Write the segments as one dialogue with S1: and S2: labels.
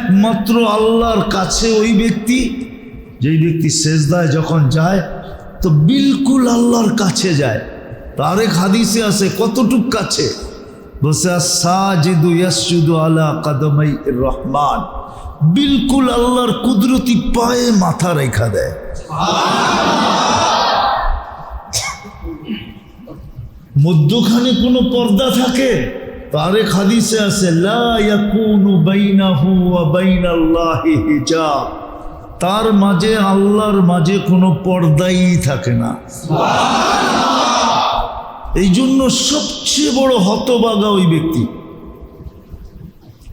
S1: একমাত্র আল্লাহর কাছে ওই ব্যক্তি, যেই ব্যক্তি সেজদায় যখন যায় তো বিলকুল আল্লাহর কাছে যায়। তার এক হাদিসে আছে কতটুক কাছে, বসে সাজিদু ইয়াসজুদু আলা কদমাই রহমান, বিলকুল আল্লাহর কুদরতি পায়ে মাথা রেখা দেয়। মধ্যখানে কোনো পর্দা থাকে? তার এক হাদিসে আছে লা ইয়াকুনু বাইনাহু ওয়া বাইনাল্লাহি হিজাব, তার মাঝে আল্লাহর মাঝে কোনো পর্দাই থাকে না। এই জন্য সবচেয়ে বড় হতভাগা ওই ব্যক্তি,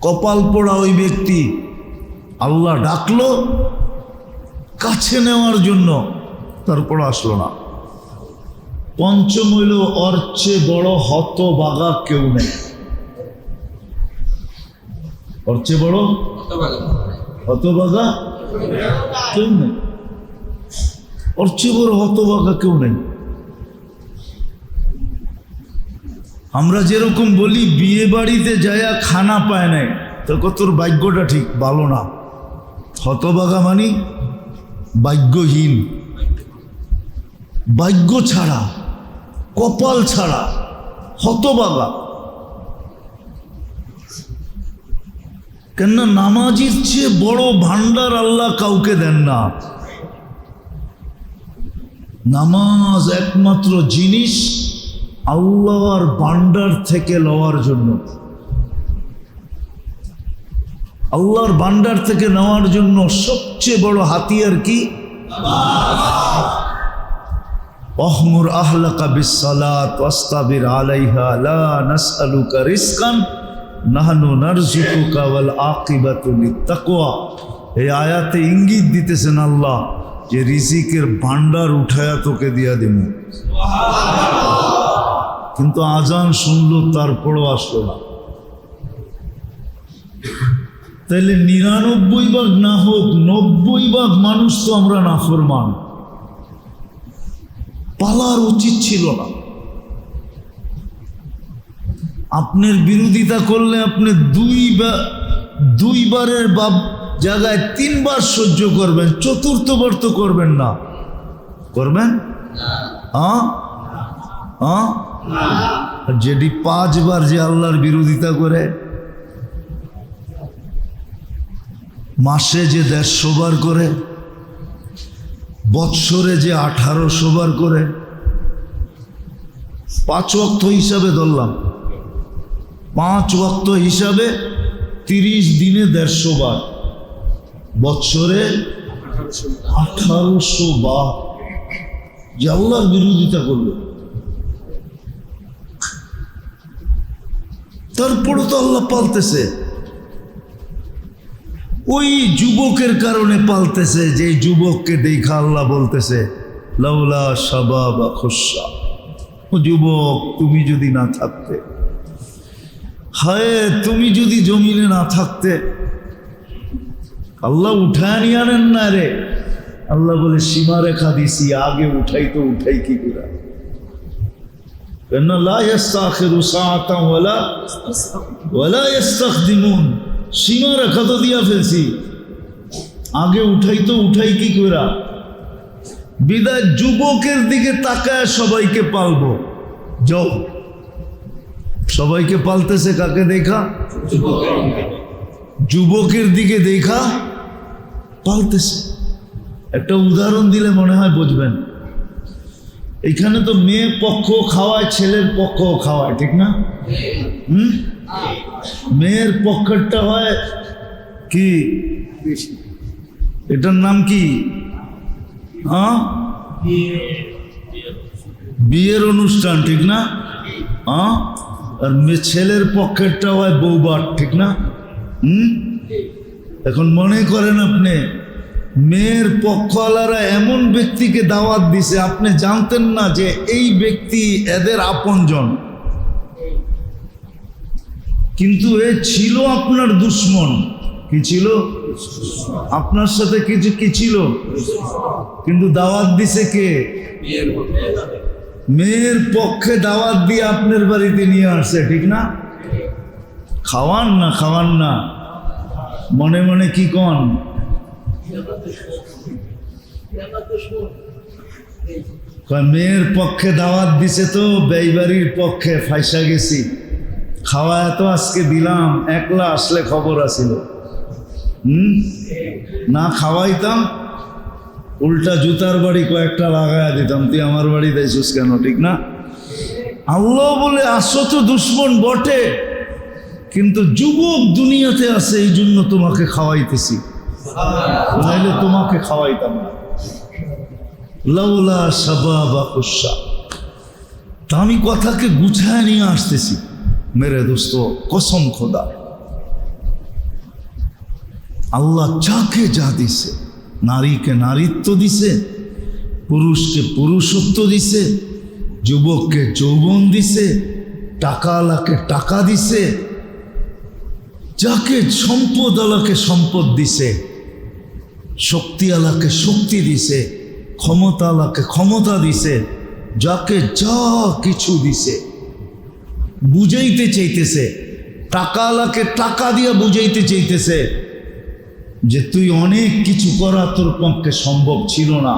S1: কপাল পোড়া ওই ব্যক্তি। আল্লাহ ডাকলো কাছে নেওয়ার জন্য, তারপর আসলো না। পঞ্চম হইল ওর চেয়ে বড় হতভাগা কেউ নেই। ওর চেয়ে বড় হতভাগা কেউ নেই। ওর চেয়ে বড় হতভাগা কেউ নেই। আমরা যেরকম বলি বিয়ে বাড়িতে যায়া খানা পায় নাই, তো তোর ভাগ্যটা ঠিক ভালো না। হতভাগা মানে ভাগ্যহীন, ভাগ্য ছাড়া, কপাল ছাড়া, হতভাগা। কেননা নামাজির চেয়ে বড় ভান্ডার আল্লাহ কাউকে দেন না। নামাজ একমাত্র জিনিস আল্লাহর ভান্ডার থেকে লওয়ার জন্য, আল্লাহর ভান্ডার থেকে নেওয়ার জন্য সবচেয়ে বড় হাতিয়ার কি? অহমুর আহলাকা বিসসালাত ওয়াস্তাবির আলাইহা লা নাসআলুকা রিজকান নাহনু নারযুকুকা ওয়াল আকিবাতু লিত্তাকওয়া। এই আয়াতে ইঙ্গিত দিতেছেন আল্লাহ যে রিজিকের ভান্ডার উঠায়া তোকে দিয়া দেব। কিন্তু আজান শুনলো তারপরও আসলো না। তাইলে ৯৯ ভাগ না হোক ৯০ ভাগ মানুষ তো আমরা নাফরমান। পালার উচিত ছিল না। আপনার বিরোধিতা করলে আপনি দুইবারের জায়গায় ৩ বার সহ্য করবেন, চতুর্থবার তো করবেন না। করবেন? যেটি ৫ বার যে আল্লাহর বিরোধিতা করে, মাসে যে ১৫০ বার করে, বৎসরে যে ১৮০০ বার করে, ৫ ওয়াক্ত হিসাবে ধরলাম, ৫ ওয়াক্ত হিসাবে ৩০ দিনে ১৫০ বার, বৎসরে ১৮০০ বার যে আল্লাহর বিরোধিতা করলো। তারপরে তো আল্লাহ পালতেছে। ওই যুবকের কারণে পালতেছে, যে যুবককে দেখা আল্লাহ বলতেছে লাউলা শাবাবা খুশা, ও যুবক তুমি যদি না থাকতে, হায় তুমি যদি জমিনে না থাকতে। আল্লাহ উঠায় নিয়ে আনেন না রে। আল্লাহ বলে সীমা রেখা দিছি, আগে উঠাই তো উঠাই কি করে? লা ইস্তাখিরু সাআতান ওয়ালা ইস্তাকদিমুন, সীমা রেখা তো দিয়া ফেলছি, আগে উঠাই তো উঠাই কি করে? বিদায় যুবকের দিকে তাকায় সবাইকে পালবো। যাও, সবাইকে পালতেছে কাকে দেখা? যুবকের দিকে দেখা পালতেছে। একটা উদাহরণ দিলে মনে হয় বুঝবেন। এখানে তো মেয়ে পক্ষ খাওয়ায়, ছেলের পক্ষ খাওয়ায়, ঠিক না? মেয়ের পক্ষেরটা হয় কি, এটার নাম কি? বিয়ের অনুষ্ঠান, ঠিক না? আর ছেলের পক্ষেরটা হয় বৌভাত, ঠিক না? এখন মনে করেন আপনি মেয়ের পক্ষওয়ালারা এমন ব্যক্তিকে দাওয়াত দিছে, আপনি জানতেন না যে এই ব্যক্তি এদের আপনজন, কিন্তু এ ছিল আপনার দুশ্মন। কি ছিল? আপনার সাথে কিছু কি ছিল, কিন্তু দাওয়াত দিছে কে? মেয়ের পক্ষে দাওয়াত দিয়ে আপনার বাড়িতে নিয়ে আসছে, ঠিক না? খাওয়ান না, খাওয়ান না। মনে মনে কি কন? মেয়ের পক্ষে দাওয়াত দিছে তো বেইবাড়ির পক্ষে ফাইসা গেছি। খাওয়ায় তো আজকে দিলাম, একলা আসলে খবর আছিল। না খাওয়াইতাম উল্টা জুতার বাড়ি কয়েকটা লাগাইয়া দিতাম, তুই আমার বাড়ি দেয়ছিস কেন? ঠিক না? আল্লাহ বলে আসো তো দুশ্মন বটে, কিন্তু যুবক দুনিয়াতে আছে এই জন্য তোমাকে খাওয়াইতেছি, নাইলে তোমাকে খাওয়াইতাম না। লাউলা শাবাবা কুশা। তা আমি কথাকে গুছায় নিয়ে আসতেছি মেরে দোস্ত, কসম খোদা, আল্লাহ যাকে যা দিছে, নারীকে নারীত্ব দিছে, পুরুষকে পুরুষত্ব দিছে, যুবককে যৌবন দিছে, টাকাওয়ালাকে টাকা দিছে, যাকে সম্পদ আলাকে সম্পদ দিছে, শক্তিওয়ালাকে শক্তি দিছে, ক্ষমতাওয়ালাকে ক্ষমতা দিছে, যাকে যা কিছু দিছে বুঝাইতে চাইতেছে। টাকাওয়ালাকে টাকা দিয়ে বুঝাইতে চাইতেছে যে তুই অনেক কিছু করা তোর পক্ষে সম্ভব ছিল না,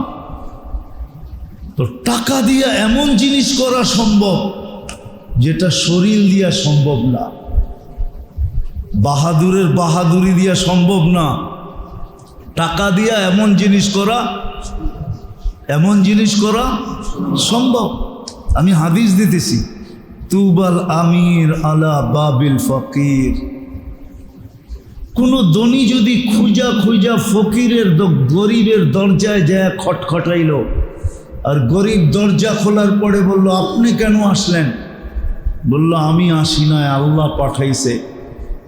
S1: তো টাকা দিয়ে এমন জিনিস করা সম্ভব যেটা শরীর দিয়া সম্ভব না, বাহাদুরের বাহাদুরি দিয়া সম্ভব না। টাকা দিয়া এমন জিনিস করা সম্ভব। আমি হাদিস দিতেছি, তুবাল আমির আলা বাবিল ফকির। কোন ধনী যদি খুঁজা খুঁজা ফকিরের গরিবের দরজায় যায় খটখটাইল, আর গরিব দরজা খোলার পরে বলল, আপনি কেন আসলেন? বলল, আমি আসি নাই, আল্লাহ পাঠাইছে।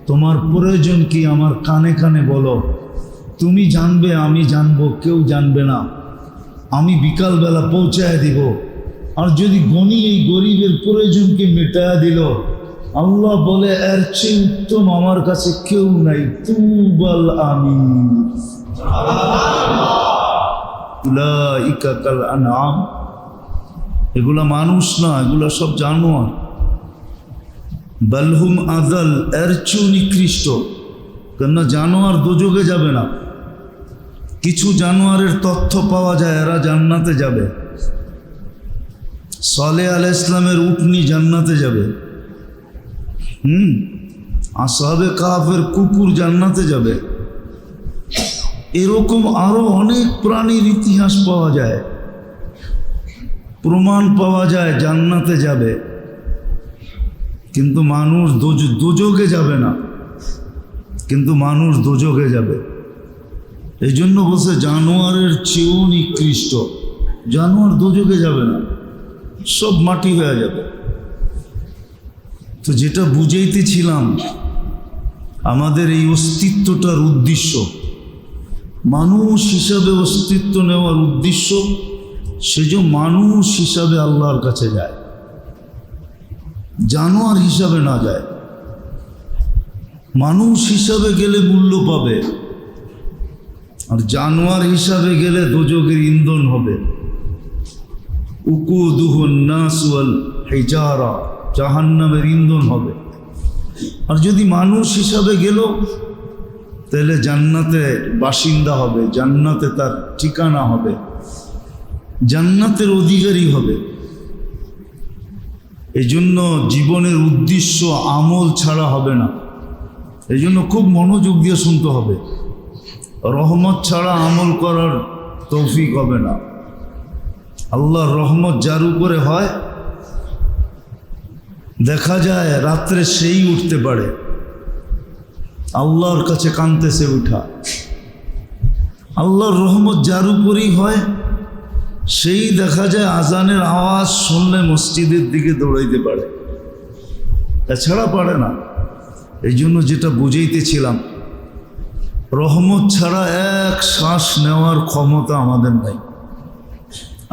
S1: তোমার প্রয়োজন কি আমার কানে কানে বলো, তুমি জানবে, আমি জানবো, কেউ জানবে না। আমি বিকালবেলা পৌঁছায় দিব। আর যদি গনি এই গরিবের প্রয়োজনকে মেটায়া দিল, আল্লাহ বলে এর চেয়ে উত্তম আমার কাছে কেউ নাই। তুবাল আমির উলাইকা কাল আনআম। এগুলা মানুষ না, এগুলা সব জানোয়ার। বালহুম আযাল, এর চেয়েও নিকৃষ্ট। কেননা জানোয়ার দোজখে যাবে না। কিছু জানোয়ারের তথ্য পাওয়া যায় এরা জান্নাতে যাবে। সালেহ আলাইহিস সালামের উটনি জান্নাতে যাবে। আসহাবে কাহফের কুকুর জান্নাতে যাবে। এরকম আরো অনেক প্রাণীর ইতিহাস পাওয়া যায়, প্রমাণ পাওয়া যায় জান্নাতে যাবে। কিন্তু মানুষ দোজখে যাবে না, কিন্তু মানুষ দোজখে যাবে। এই জন্য বলছে জানোয়ারের চেয়েও নিকৃষ্ট। জানোয়ার দোজখে যাবে না, সব মাটি হয়ে যাবে। তো যেটা বুঝাইতেছিলাম, আমাদের এই অস্তিত্বটার উদ্দেশ্য, মানুষ হিসাবে অস্তিত্ব নেওয়ার উদ্দেশ্য, সেজন্য মানুষ হিসাবে আল্লাহর কাছে যায়, জানোয়ার হিসাবে না যায়। মানুষ হিসাবে গেলে মূল্য পাবে, আর জানোয়ার হিসাবে গেলে দোজখের ইন্ধন হবে। উকুদুহুন নাস ওয়াল হিজারা, জাহান্নামের ইন্ধন হবে। আর যদি মানুষ হিসাবে গেল, তাহলে জান্নাতে বাসিন্দা হবে, জান্নাতে তার ঠিকানা হবে, জান্নাতের অধিকারী হবে। এই জন্য জীবনের উদ্দেশ্য আমল ছাড়া হবে না। এই জন্য খুব মনোযোগ দিয়ে শুনতে হবে। রহমত ছাড়া আমল করার তৌফিক হবে না। আল্লাহর রহমত যার উপরে হয়, দেখা যায় রাত্রে সেই উঠতে পারে, আল্লাহর কাছে কাঁদতেছে উঠা। আল্লাহর রহমত যার উপরেই হয়, সেই দেখা যায় আজানের আওয়াজ শুনলে মসজিদের দিকে দৌড়াইতে পারে, এছাড়া পারে না। এই জন্য যেটা বুঝাইতেছিলাম, রহমত ছাড়া এক শ্বাস নেওয়ার ক্ষমতা আমাদের নাই।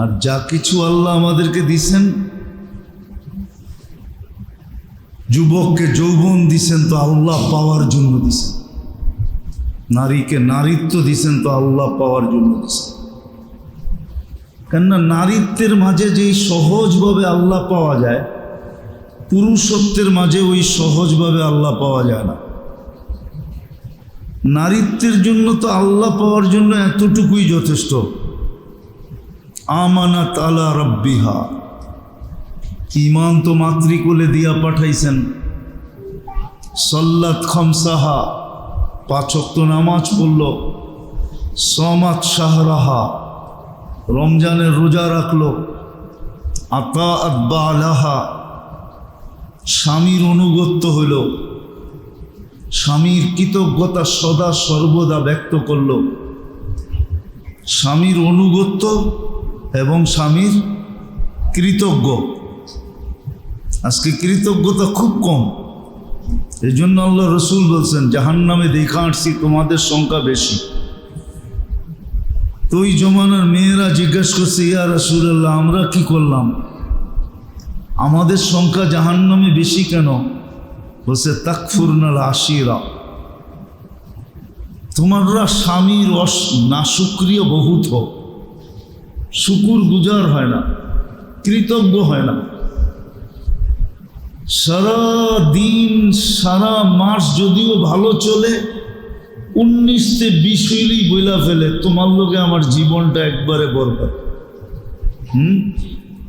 S1: আর যা কিছু আল্লাহ আমাদেরকে দিছেন, যুবককে যৌবন দিছেন তো আল্লাহ পাওয়ার জন্য দিছেন, নারীকে নারীত্ব দিছেন তো আল্লাহ পাওয়ার জন্য দিছেন। কেননা নারীত্বের মাঝে যেই সহজভাবে আল্লাহ পাওয়া যায়, পুরুষত্বের মাঝে ওই সহজভাবে আল্লাহ পাওয়া যায় না। নারীত্বের জন্য তো আল্লাহ পাওয়ার জন্য এতটুকুই যথেষ্ট। আমানাত আলা রাব্বিহা, ঈমান তো মাতৃকুলে দিয়া পাঠাইছেন। সল্লাত খামসাহা, 5 ওয়াক্ত নামাজ পড়ল। সমাত শাহরাহা, রমজানের রোজা রাখলো। আতাআত বালাহা, স্বামীর অনুগত্য হইল। স্বামীর কৃতজ্ঞতা সদা সর্বদা ব্যক্ত করল। স্বামীর অনুগত্য এবং স্বামীর কৃতজ্ঞ। আজকে কৃতজ্ঞতা খুব কম। এই জন্য আল্লাহ রসুল বলছেন, জাহান্নামে দেখা আসছি তোমাদের সংখ্যা বেশি। তো ওই জমানার মেয়েরা জিজ্ঞাসা করছে, ইয়া রাসূলুল্লাহ, আমরা কি করলাম, আমাদের সংখ্যা জাহান্নামে বেশি কেন? বলছে, তাকফুরনাল আশিরা, তোমরা স্বামীর নাশুক্রিয় বহুত হও, শুকুর গুজার হয় না, কৃতজ্ঞ হয় না। সারা দিন সারা মাস যদিও ভালো চলে, 19-20 হইলেই বইলা ফেলে, তোমার লোকে আমার জীবনটা একবারে বরবাদ।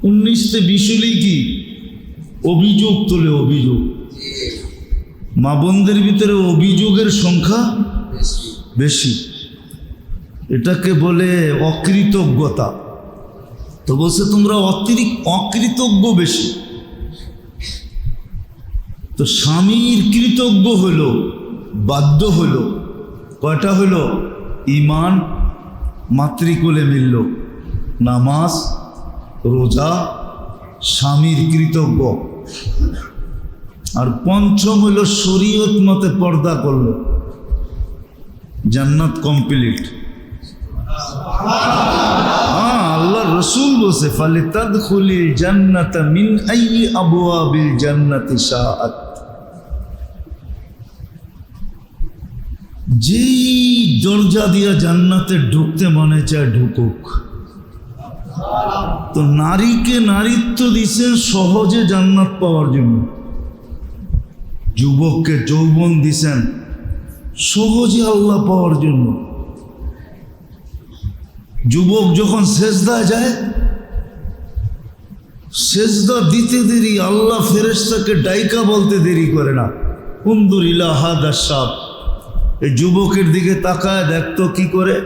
S1: 19-20 হইলেই কি অভিযোগ তোলে, অভিযোগ। মা বোনদের ভিতরে অভিযোগের সংখ্যা বেশি। এটাকে বলে অকৃতজ্ঞতা। তো বলছে তোমরা অকৃতজ্ঞ বেশি। তো স্বামীর কৃতজ্ঞ হলো, বাধ্য হলো, কয়টা হলো? ঈমান মাতৃকুলে মিলল, নামাজ রোজা, স্বামীর কৃতজ্ঞ। আর পঞ্চম হলো শরীয়ত মতে পর্দা করল, জান্নাত কমপ্লিট। আল্লাহ রসুল বলছে, ফালিতাদখুলিল জান্নাতা মিন আইয়ি আবওয়াবিল জান্নাতি শাআত। যেই দরজা দিয়া জান্নাতে ঢুকতে মনে চায় ঢুকুক। তো নারীকে নারীত্ব দিছেন সহজে জান্নাত পাওয়ার জন্য, যুবককে যৌবন দিছেন সহজে আল্লাহ পাওয়ার জন্য। যুবক যখন সেজদায় যায়, সেজদা দিতে দেরি আল্লাহ ফেরেশতাকে ডাইকা বলতে দেরি করে না, উনজুর ইলা হাদা শাব, এই যুবকের দিকে তাকায় দেখতো কি করে।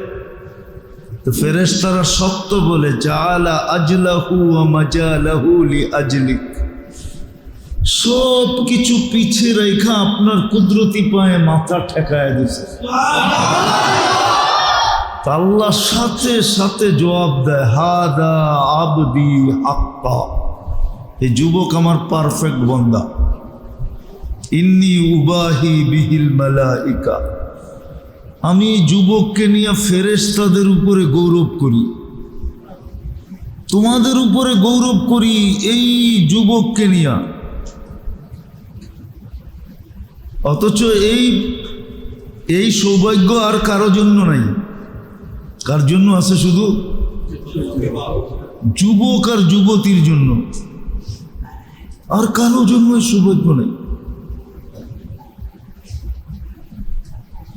S1: তো ফেরেশতারা সত্য বলে, জাআলা আজলাহু ওয়া মাজালাহু লিআজলিক, সব কিছু পিছে রেখা আপনার কুদরতি পায়ে মাথা ঠেকায় দিছে। আল্লাহ সাথে সাথে জবাব দেয়, হাদা আবদি হাক্কা, এই যুবক আমার পারফেক্ট বান্দা। ইন্নী উবাহি বিহিল মালাইকা, আমি যুবককে নিয়ে ফেরেশতাদের উপরে গৌরব করি, তোমাদের উপরে গৌরব করি এই যুবককে নিয়ে। অথচ এই সৌভাগ্য আর কারো জন্য নাই। কার জন্য আছে? শুধু যুবক আর যুবতীর জন্য, আর কারো জন্য সৌভাগ্য নেই।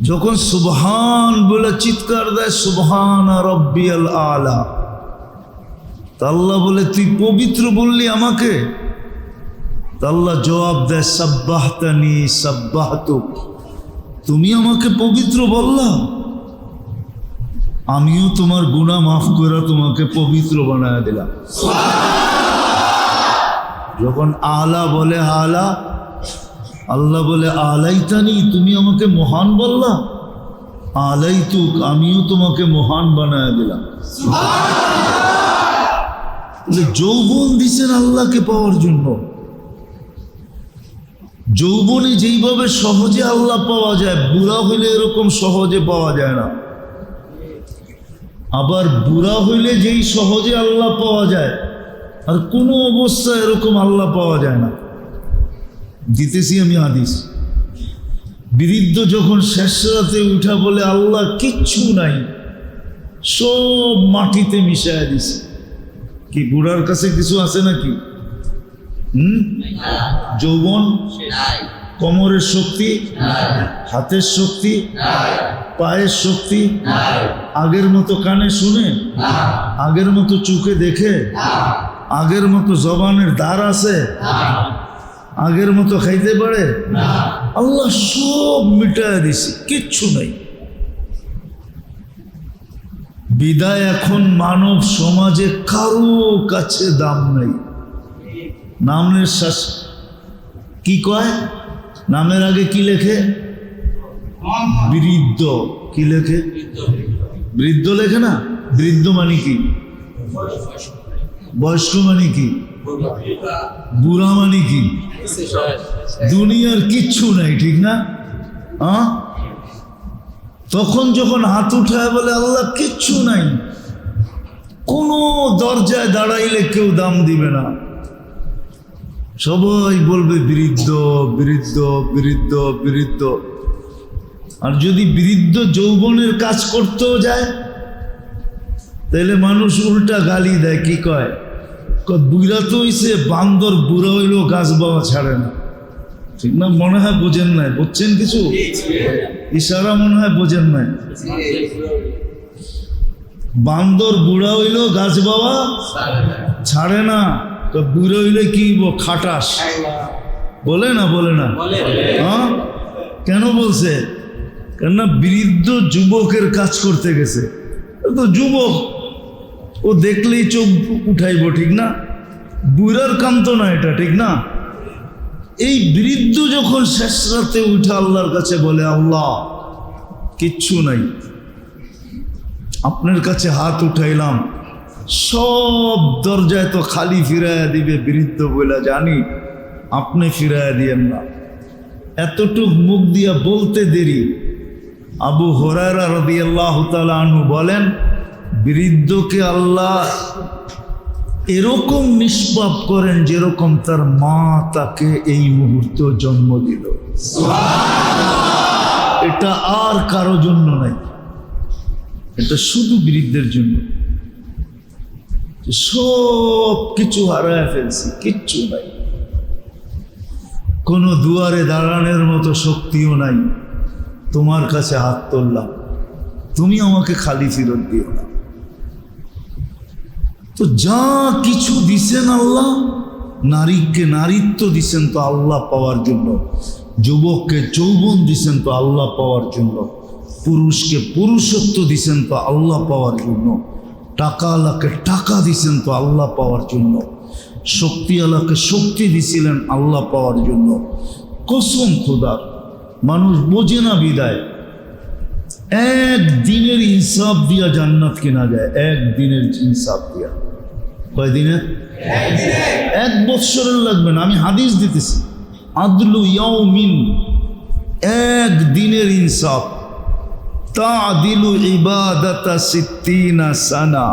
S1: যখন সুবহান বলে চিৎকার দেয়, সুবহান রব্বিয়াল আলা, আল্লাহ বলে তুই পবিত্র বললি আমাকে? আল্লাহ জবাব দেয়, সাব্বাহতানি সাব্বাহতুক, তুমি আমাকে পবিত্র বললা, আমিও তোমার গুনাহ মাফ করে তোমাকে পবিত্র বানায় দিলাম। যখন আলা বলে আলা, আল্লাহ বলে আলাইতানি, তুমি আমাকে মহান বললা, আলাইতুক, আমিও তোমাকে মহান বানায় দিলাম। যৌবন দিছেন আল্লাহকে পাওয়ার জন্য। যৌবনে যেইভাবে সহজে আল্লাহ পাওয়া যায়, বুড়া হইলে এরকম সহজে পাওয়া যায় না। আবার বুড়া হইলে যেই সহজে আল্লাহ পাওয়া যায়, আর কোনো অবস্থায় এরকম আল্লাহ পাওয়া যায় না। দিতেছি আমি হাদিস। বৃদ্ধ যখন শেষ রাতে উঠা বলে, আল্লাহ কিচ্ছু নাই, সব মাটিতে মিশাইয়া দিছে। কি বুড়ার কাছে কিছু আছে নাকি? যৌবন কোমরের শক্তি, হাতের শক্তি, পায়ের শক্তি, আগের মতো কানে শুনে, আগের মতো চোখে দেখে, আগের মতো জবানের দ্বার আছে, আগের মতো খাইতে পারে? আল্লাহ সব মিটায় দিছে, কিচ্ছু নাই। বিদায় এখন মানব সমাজে কারো কাছে দাম নাই। নামের শ্বাস কি কয়? নামের আগে কি লেখে? বৃদ্ধ। কি লেখে? বৃদ্ধ লেখে না? বৃদ্ধ মানে কি? বয়স্ক মানে কি? বুড়া মানে কি? দুনিয়ার কিচ্ছু নাই, ঠিক না? তখন যখন হাত উঠায় বলে আল্লাহ কিচ্ছু নাই, কোনো দরজায় দাঁড়াইলে কেউ দাম দিবে না, সবাই বলবে বৃদ্ধ বৃদ্ধ বৃদ্ধ বৃদ্ধ। আর যদি বৃদ্ধ যৌবনের কাজ করতেও যায় তাহলে মানুষ উল্টা গালি দেয়। কি কয়? বুড়া তো হইছে, বান্দর বুড়া হইলেও গাছ বাবা ছাড়ে না, ঠিক না? মনে হয় বোঝেন নাই, বুঝছেন কিছু? ইশারা মনে হয় বোঝেন নাই। বান্দর বুড়া হইলেও গাছ বাবা ছাড়ে না, তো বুড়ো হইলে কি খাটাস বলে না? বলে না? হ্যাঁ, কেন বলছে? কেননা বৃদ্ধ যুবকের কাজ করতে গেছে, তো যুবক ও দেখলেই চোখ উঠাইব, ঠিক না? বুড়ার কাম তো না এটা, ঠিক না? এই বৃদ্ধ যখন শেষ রাতে উঠে আল্লাহর কাছে বলে আল্লাহ কিচ্ছু নাই, আপনার কাছে হাত উঠাইলাম, সব দরজায় তো খালি ফিরাইয়া দিবে বৃদ্ধ বলে জানি, আপনি ফিরাইয়া দিয়েন না। এতটুক মুখ দিয়া বলতে দেরি আবু হুরায়রা রাদিয়াল্লাহু তাআলা আনহু বলেন, বৃদ্ধকে আল্লাহ এরকম নিষ্পাপ করেন যেরকম তার মা তাকে এই মুহূর্তে জন্ম দিল। এটা আর কারো জন্য নাই, এটা শুধু বৃদ্ধের জন্য। সব কিছু হারায় ফেলছি, কিচ্ছু নাই, কোনো দুয়ারে দাঁড়ানোর মতো শক্তিও নাই। তোমার কাছে হাত তুললাম, তুমি আমাকে খালি ফিরত দিও না। তো যা কিছু দিছেন আল্লাহ, নারীকে নারীত্ব দিছেন তো আল্লাহ পাওয়ার জন্য, যুবককে যৌবন দিছেন তো আল্লাহ পাওয়ার জন্য, পুরুষকে পুরুষত্ব দিছেন তো আল্লাহ পাওয়ার জন্য, টাকাওয়ালাকে টাকা দিছেন তো আল্লাহ পাওয়ার জন্য, শক্তিওয়ালাকে শক্তি দিছিলেন আল্লাহ পাওয়ার জন্য। কসম খোদার, মানুষ বোঝে না বিদায়। একদিনের ইনসাফ দিয়া জান্নাত কেনা যায়, একদিনের ইনসাফ দিয়া। কয়দিনের? এক বৎসরের লাগবে না, আমি হাদিস দিতেছি। আদলু ইয়াউমিন, একদিনের ইনসাফ, তাদিলু ইবাদাতা সিত্তিনা সানা।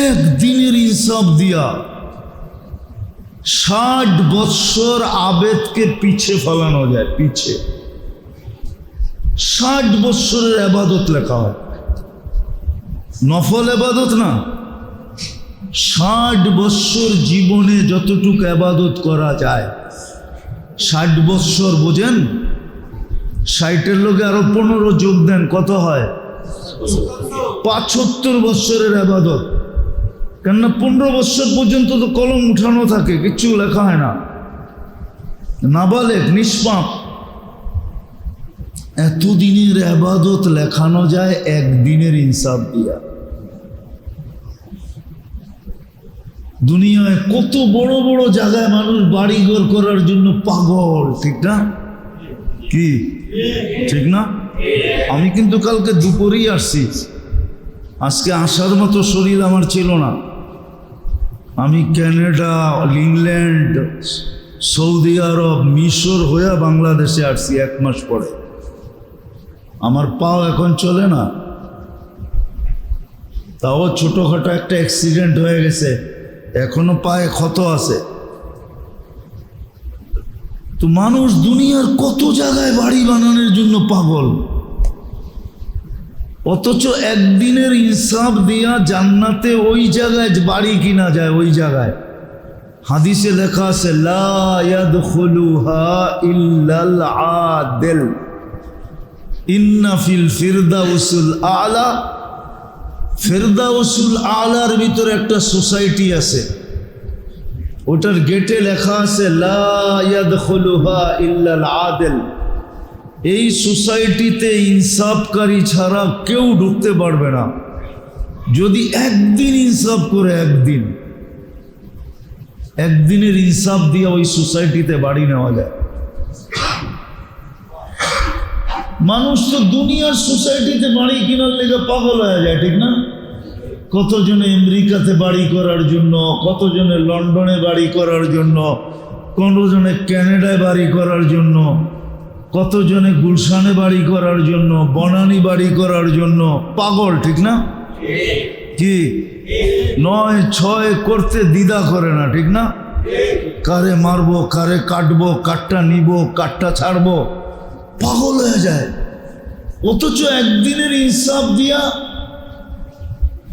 S1: একদিনের ইনসাফ দিয়া 60 বৎসর আবেদকে পিছে ফেলানো যায়, পিছে। 60 বৎসরের ইবাদত লেখা হয়, নফল ইবাদত না। 60 বৎসর জীবনে যতটুকু ইবাদত করা যায়, 60 বৎসর বোঝেন, 60-এর লোকে আরো 15 যোগ দেন, কত হয়? 75 বৎসরের ইবাদত। কেননা 15 বৎসর পর্যন্ত তো কলম উঠানো থাকে, কিচ্ছু লেখা হয় না, নাবালেগ, নিষ্পাপ। এতদিনের ইবাদত লেখানো যায় একদিনের ইনসাফ দিয়া। দুনিয়ায় কত বড় বড় জায়গায় মানুষ বাড়িঘর করার জন্য পাগল, ঠিক না? কি ঠিক না? আমি কিন্তু কালকে দুপুরেই আসছি, আজকে আসার মতো শরীর আমার ছিল না। আমি কানাডা, ইংল্যান্ড, সৌদি আরব, মিশর হয়ে বাংলাদেশে আসছি 1 মাস পরে। আমার পাও এখন চলে না, তাও ছোটোখাটো একটা অ্যাক্সিডেন্ট হয়ে গেছে, এখনো পায়ে ক্ষত আছে। তো মানুষ দুনিয়ার কত জায়গায় বাড়ি বানানোর জন্য পাগল, অথচ একদিনের ইনসাফ দিয়া জান্নাতে ওই জায়গায় বাড়ি কিনা যায়, ওই জায়গায় হাদিসে লেখা আছে লা ইয়াদখুলুহা ইল্লাল আদিল ইন্না ফিল ফিরদাউসুল আলা। ফিরদাউসুল আলার ভিতরে একটা সোসাইটি আছে, ওটার গেটে লেখা আছে লা ইয়াদখুলুহা ইল্লাল আদিল। এই সোসাইটিতে ইনসাফকারী ছাড়া কেউ ঢুকতে পারবে না। যদি একদিন ইনসাফ করে, একদিনের ইনসাফ দিয়ে ওই সোসাইটিতে বাড়ি নেওয়া যায়। মানুষ তো দুনিয়ার সোসাইটিতে বাড়ি কেনার লেগে পাগল হয়ে যায়, ঠিক না? কতজনে আমেরিকাতে বাড়ি করার জন্য, কতজনে লন্ডনে বাড়ি করার জন্য, কতজনে ক্যানাডায় বাড়ি করার জন্য, কতজনে গুলশানে বাড়ি করার জন্য, বনানী বাড়ি করার জন্য পাগল, ঠিক না? কি 9-6 করতে দ্বিধা করে না, ঠিক না? কারে মারবো, কারে কাটবো, কাটটা নিব, কাটটা ছাড়বো, পাগল হয়ে যায়। অথচ একদিনের ইনসাফ দিয়া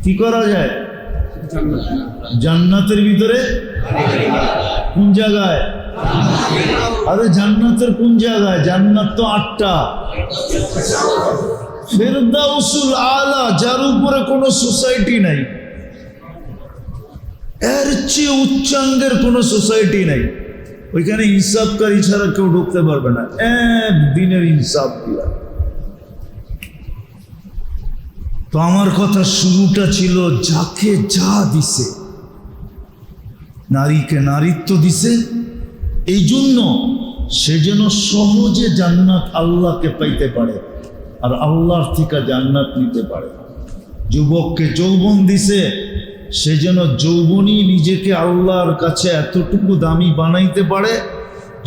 S1: কি করা যায়? জান্নাতের ভিতরে। কোন জায়গায়? আরে জান্নাতের কোন জায়গায়? জান্নাত তো 8টা। ফিরদাউসুল আলা, যার উপরে কোনো সোসাইটি নাই, এর চেয়ে উচ্চাঙ্গের কোনো সোসাইটি নাই। ওইখানে ইনসাফকারী ছাড়া কেউ ঢুকতে পারবে না, একদিনের ইনসাফ দিয়া। তো আমার কথা শুরুটা ছিল, যাকে যা দিছে, নারীকে নারীত্ব দিছে, এই জন্য সে যেন সহজে জান্নাত আল্লাহকে পাইতে পারে আর আল্লাহর থেকে জান্নাত নিতে পারে। যুবককে যৌবন দিছে, সে যেন যৌবনই নিজেকে আল্লাহর কাছে এতটুকু দামি বানাইতে পারে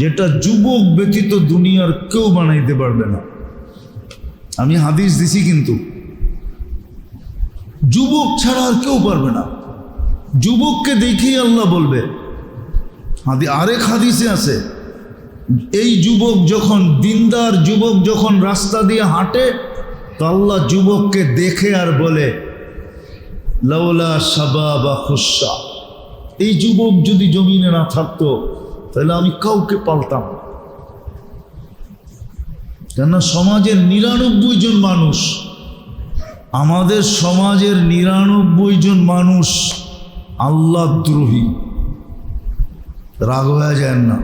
S1: যেটা যুবক ব্যতীত দুনিয়ার কেউ বানাইতে পারবে না। আমি হাদিস দিছি, কিন্তু যুবক ছাড়া আর কেউ পারবে না। যুবককে দেখেই আল্লাহ বলবে। আরেক হাদিসে আছে, এই যুবক যখন, দিনদার যুবক যখন রাস্তা দিয়ে হাঁটে, তো আল্লাহ যুবককে দেখে আর বলে লাউলা শাবাবা খুশা, এই যুবক যদি জমিনে না থাকতো তাহলে আমি কাউকে পালতাম। কেননা সমাজের 99 জন মানুষ, আমাদের সমাজের 99 জন মানুষ আল্লাহ দ্রোহী। রাগ হয়ে যায় না?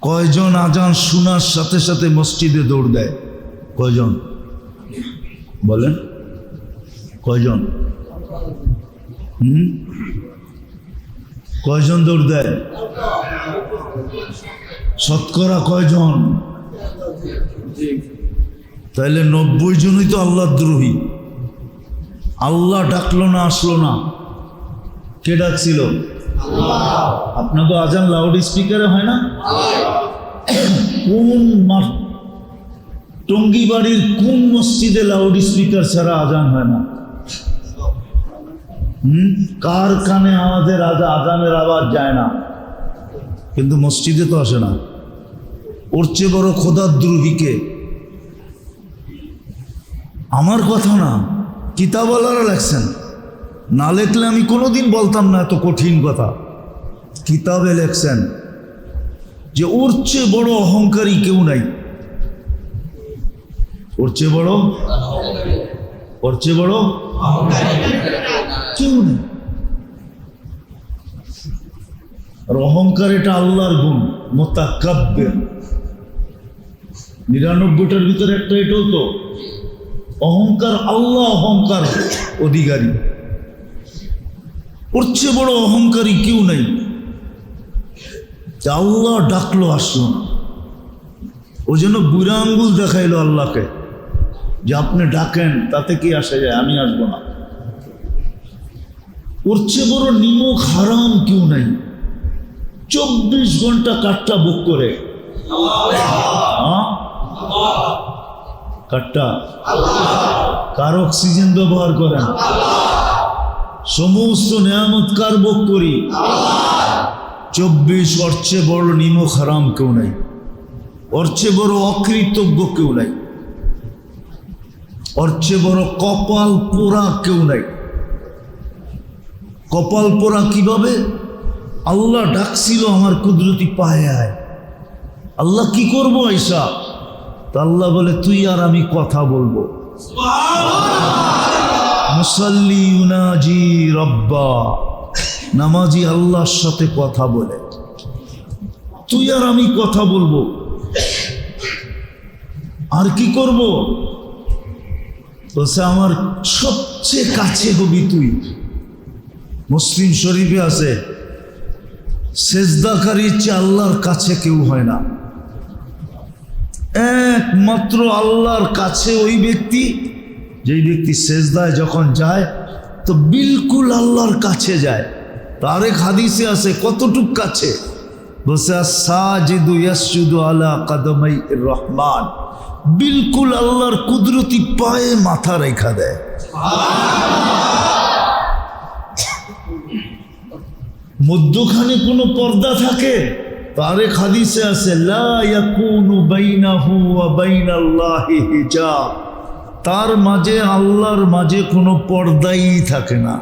S1: কয়জন আজান শোনার সাথে সাথে মসজিদে দৌড় দেয়? কয়জন বলেন? কয়জন? কয়জন দৌড় দেয়? শতকরা কয়জন? তাহলে 90 জনই তো আল্লাহ দ্রোহী। আল্লাহ ডাকলো না, আসলো না, কে ডাকছিল? আপনাকে আজান লাউড স্পিকারে হয় না? কোন টঙ্গিবাড়ির কোন মসজিদে লাউড স্পিকার ছাড়া আজান হয় না? কার কানে আমাদের আজানের আওয়াজ যায় না, কিন্তু মসজিদে তো আসে না। ওর চেয়ে বড় খোদাদ্রোহীকে। আমার কথা না, কিতাবওয়ালারা লেখছেন, না লেখলে আমি কোনোদিন বলতাম না এত কঠিন কথা। কিতাবে লেখছেন যে ওর চেয়ে বড় অহংকারী কেউ নাই। ওর চেয়ে বড় কেউ নেই। আর অহংকার এটা আল্লাহর গুণ, মুতাকাব্বির। 99টার ভিতরে একটা এটাও তো অহংকার। আল্লাহ অহংকার অধিকারী, ওর চেয়ে বড় অহংকারী কেউ নাই। আল্লাহ ডাকলো, আসলো না। ও যেন বুড়া আঙ্গুল দেখাইলো আল্লাহকে যে আপনি ডাকেন, তাতে কি আসে যায়, আমি আসবো না। ওর চেয়ে বড় নিমক হারাম কেউ নাই। 24 ঘন্টা কাঠটা বুক করে, কাঠটা কার অক্সিজেন ব্যবহার করেন, সমস্ত নেয়ামত কার ভোগ করি? 24। ওর চেয়ে বড় নিমক হারাম কেউ নাই, ওর চেয়ে বড় অকৃতজ্ঞ কেউ নাই, ওর চেয়ে বড় কপাল পোড়া কেউ নাই। কপাল পোড়া কিভাবে? আল্লাহ ডাকছিল আমার কুদরতি পায়ে আয়। আল্লাহ কি করবো আয়সা? তা আল্লাহ বলে তুই আর আমি কথা বলবো। মুসাল্লি ইউনাজি রব্বা, নামাজি আল্লাহর সাথে কথা বলে, তুই আর আমি কথা বলবো। আর কি করব? বলছে আমার সবচেয়ে কাছে হবি তুই। মুসলিম শরীফে আছে, সেজদাকারীর চেয়ে আল্লাহর কাছে কেউ হয় না। একমাত্র আল্লাহর কাছে ওই ব্যক্তি, যেই ব্যক্তি সেজদায় যখন যায় তো বিলকুল আল্লাহর কাছে যায়। তার এক হাদিসে আছে, কতটুক কাছে? বলছে আস-সাজিদু ইয়াসজুদু আলা কাদামাই রহমান, বিলকুল আল্লাহর কুদরতি পায়ে মাথা রেখা দেয়। মধ্যখানে কোনো পর্দা থাকে? তার এক হাদিসে আছে, লা ইয়াকুনু বাইনাহু ওয়া বাইনাল্লাহি হিজাব, তার মাঝে আল্লাহর মাঝে কোনো পর্দাই থাকে না।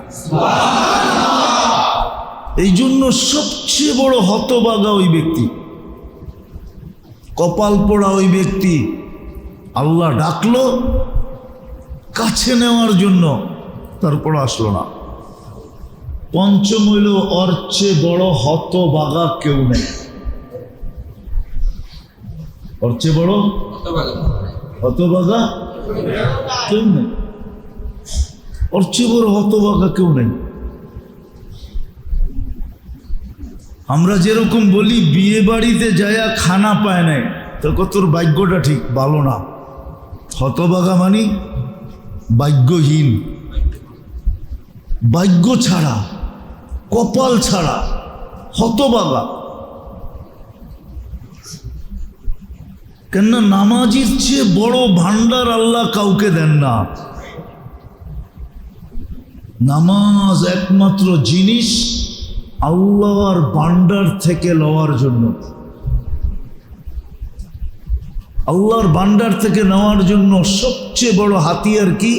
S1: এই জন্য সবচেয়ে বড় হতভাগা ওই ব্যক্তি, কপাল পোড়া ওই ব্যক্তি। আল্লাহ ডাকলো কাছে নেওয়ার জন্য, তারপর আসলো না। পঞ্চম হইল, ওর চেয়ে বড় হতভাগা কেউ নেই। ওর চেয়ে বড় হতভাগা কেউ নেই। ওর চেয়ে বড় হতভাগা কেউ নেই। আমরা যেরকম বলি বিয়ে বাড়িতে যায়া খানা পায় নাই, তো তোর ভাগ্যটা ঠিক ভালো না। হতভাগা মানি ভাগ্যহীন, ভাগ্য ছাড়া, কপাল ছাড়া, হতভাগা। কেননা নামাজির চেয়ে বড় ভান্ডার আল্লাহ কাউকে দেন না। নামাজ একমাত্র জিনিস আল্লাহর ভান্ডার থেকে লওয়ার জন্য, আল্লাহর ভান্ডার থেকে নেওয়ার জন্য সবচেয়ে বড় হাতিয়ার কি?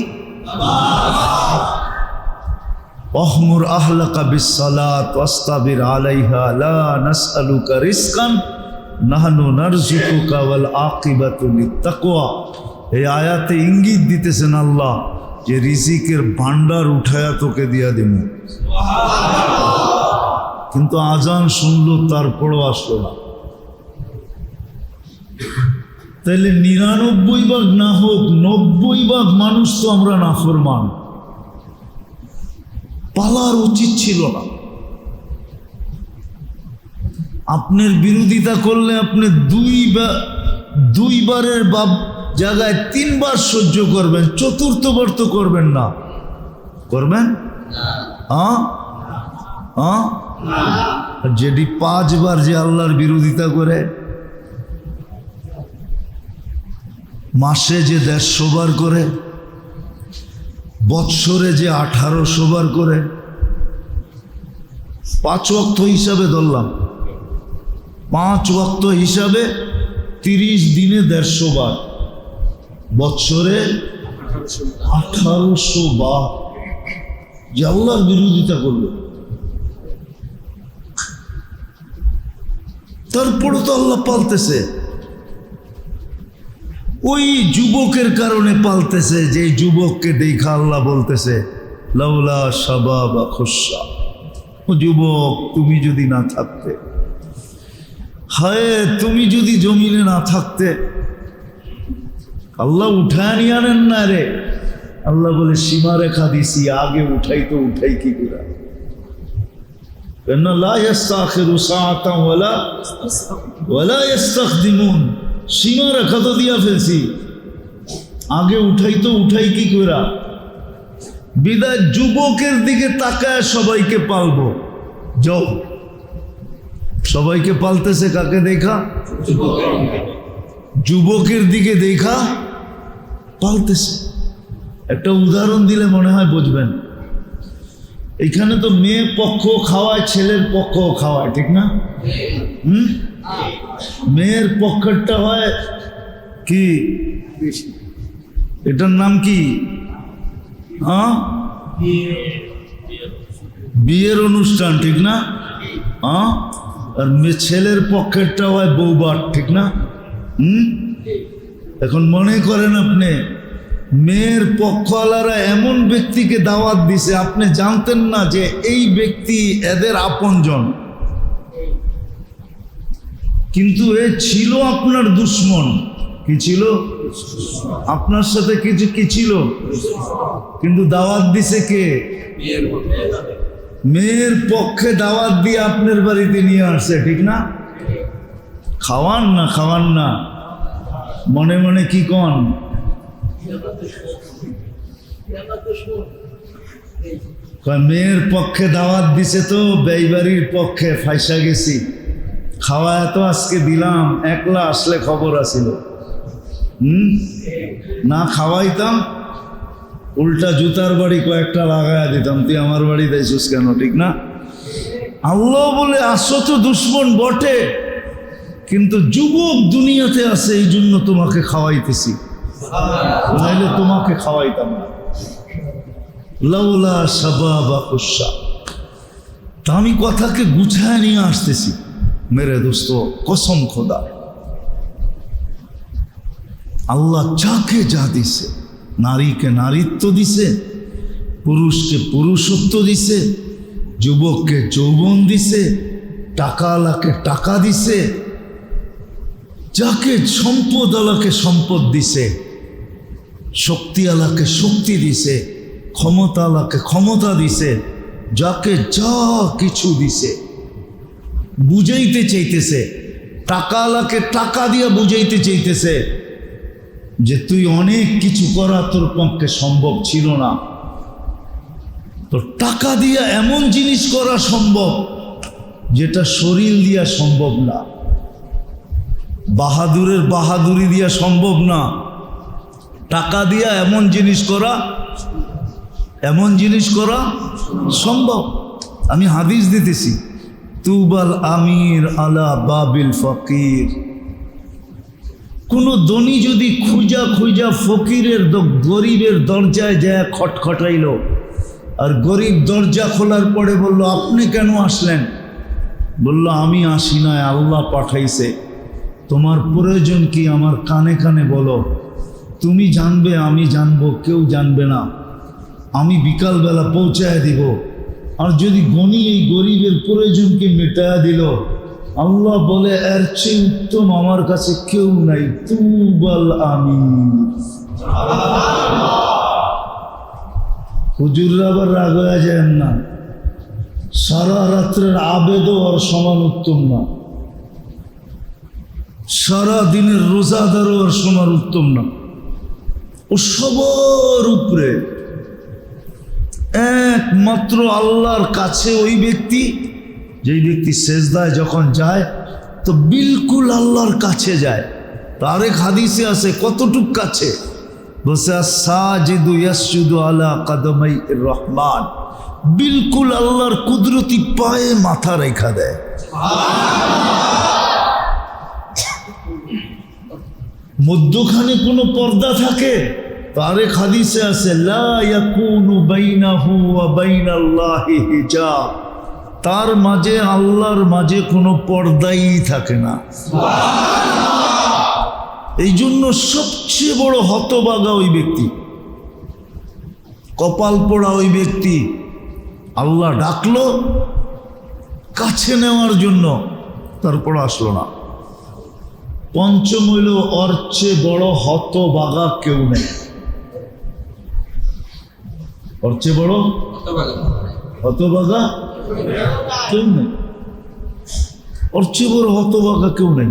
S1: অহমুর আহলাকা বিসসালাত ওয়াস্তাবির আলাইহা লা নাসআলুকা রিজকান নাহনু নারযুকুকা ওয়াল আকিবাতু লিত্তাকওয়া। এই আয়াতে ইঙ্গিত দিতেছেন আল্লাহ যে রিজিকের ভান্ডার উঠায়া তোকে দিয়া দেব। কিন্তু আজান শুনলো, তারপরও আসলো না। তাহলে ৯৯ ভাগ না হোক ৯০ ভাগ মানুষ তো আমরা নাফরমান। পালার উচিত ছিল না। আপনার বিরোধিতা করলে আপনি দুইবারের জায়গায় ৩ বার সহ্য করবেন, চতুর্থবার তো করবেন না। করবেন? যেটি ৫ বার যে আল্লাহর বিরোধিতা করে, মাসে যে ১৫০ বার করে, বৎসরে যে ১৮০০ বার করে, ৫ ওয়াক্ত হিসাবে ধরলাম, ৫ ওয়াক্ত হিসাবে ৩০ দিনে ১৫০ বার, বৎসরে ১৮০০ বার যে আল্লাহর বিরোধিতা করলো। তারপরে তো আল্লাহ পালতেছে। ওই যুবকের কারণে পালতেছে, যে যুবককে দেখা আল্লাহ বলতেছে লাউলা শাবাবা খুশা, ও যুবক তুমি যদি না থাকতে, হায় তুমি যদি জমিনে না থাকতে। আল্লাহ উঠায় নিয়ে আনেন না রে। আল্লাহ বলে সীমা রেখা দিছি, আগে উঠাই তো উঠাই কি করে? লা ইস্তাখিরু সাআতান ওয়ালা ইস্তাকদিমুন, সীমা রেখা তো দিয়া ফেলছি, আগে উঠাই তো উঠাই কি করে? বিদায় যুবকের দিকে তাকায় সবাইকে পালবো। যাও, সবাইকে পালতেছে কাকে দেখা? যুবকের দিকে দেখা পালতেছে। একটা উদাহরণ দিলে মনে হয় বুঝবেন। এখানে তো মেয়ে পক্ষ খাওয়ায়, ছেলের পক্ষ খাওয়ায়, ঠিক না? মেয়ের পক্ষেরটা হয় কি, এটার নাম কি? বিয়ের অনুষ্ঠান, ঠিক না? আর ছেলের পক্ষেরটা হয় বউবার, ঠিক না? এখন মনে করেন আপনি মেয়ের পক্ষওয়ালারা এমন ব্যক্তিকে দাওয়াত দিছে, আপনি জানতেন না যে এই ব্যক্তি এদের আপনজন, কিন্তু এ ছিল আপনার দুশ্মন। কি ছিল? আপনার সাথে কিছু কি ছিল, কিন্তু দাওয়াত দিছে কে? মেয়ের পক্ষে দাওয়াত দিয়ে আপনার বাড়িতে নিয়ে আসছে, ঠিক না? খাওয়ান না, খাওয়ান না, মনে মনে কি কন? মেয়ের পক্ষে দাওয়াত দিছে তো বেইবাড়ির পক্ষে ফাইসা গেছি, খাওয়ায় তো আজকে দিলাম, একলা আসলে খবর আছিল। না খাওয়াইতাম উল্টা জুতার বাড়ি কয়েকটা লাগাইয়া দিতাম, তুই আমার বাড়ি দিয়েছিস কেন, ঠিক না? আল্লাহ বলে আসো তো দুশ্মন বটে, কিন্তু যুবক দুনিয়াতে আছে এই জন্য তোমাকে খাওয়াইতেছি, নাইলে তোমাকে খাওয়াইতাম না। লাউলা শাবাবা কুসা। তা আমি কথাকে গুছায় নিয়ে আসতেছি মেরে দোস্ত, কসম খোদা, আল্লাহ যাকে যা দিছে, নারীকে নারীত্ব দিছে, পুরুষকে পুরুষত্ব দিছে, যুবককে যৌবন দিছে, টাকাওয়ালাকে টাকা দিছে, যাকে সম্পদ আলাকে সম্পদ দিছে, শক্তিওয়ালাকে শক্তি দিছে, ক্ষমতাওয়ালাকে ক্ষমতা দিছে, যাকে যা কিছু দিছে বুঝাইতে চাইতেছে, টাকাওয়ালাকে টাকা দিয়ে বুঝাইতে চাইতেছে যে তুই অনেক কিছু করা তোর পক্ষে সম্ভব ছিল না, তো টাকা দিয়া এমন জিনিস করা সম্ভব যেটা শরীর দিয়া সম্ভব না, বাহাদুরের বাহাদুরি দিয়া সম্ভব না, টাকা দিয়া এমন জিনিস করা সম্ভব। আমি হাদিস দিতেছি, তুবাল আমির আলা বাবিল ফকির। কোন ধনী যদি খুঁজা খুঁজা ফকিরের গরিবের দরজায় যায় খটখটাইল, আর গরিব দরজা খোলার পরে বলল আপনি কেন আসলেন? বলল আমি আসি নাই, আল্লাহ পাঠাইছে। তোমার প্রয়োজন কি আমার কানে কানে বলো, তুমি জানবে আমি জানবো, কেউ জানবে না, আমি বিকালবেলা পৌঁছায় দিব। আর যদি গনি এই গরিবের প্রয়োজনকে মেটায়া দিল, আল্লাহ বলে এর চেয়ে উত্তম আমার কাছে কেউ নাই। তুবাল আমির। হুজুররা আবার রাগ হয়ে যায় না, সারা রাত্রের আবেদও আর সমান উত্তম না, সারা দিনের রোজাদারও আর সমান উত্তম না। ও সবার উপরে একমাত্র আল্লাহর কাছে ওই ব্যক্তি, যেই ব্যক্তি সেজদায় যখন যায় তো বিলকুল আল্লাহর কাছে যায়। তার এক হাদিসে আছে, কতটুক কাছে? বসে সাজিদু ইয়াসজুদু আলা কদমাই রহমান, বিলকুল আল্লাহর কুদরতি পায়ে মাথা রেখা দেয়। মধ্যখানে কোনো পর্দা থাকে? তার এক হাদিসে আছে, লা ইয়াকুনু বাইনাহু ওয়া বাইনাল্লাহি হিজাব, তার মাঝে আল্লাহর মাঝে কোনো পর্দাই থাকে না। এই জন্য সবচেয়ে বড় হতভাগা ওই ব্যক্তি, কপাল পোড়া ওই ব্যক্তি। আল্লাহ ডাকলো কাছে নেওয়ার জন্য, তারপর আসলো না। পঞ্চম হইল ওর চেয়ে বড় হতভাগা কেউ নেই। ওর চেয়ে বড় হতভাগা কেউ নেই, ওর চেয়ে বড় হতভাগা কেউ নেই।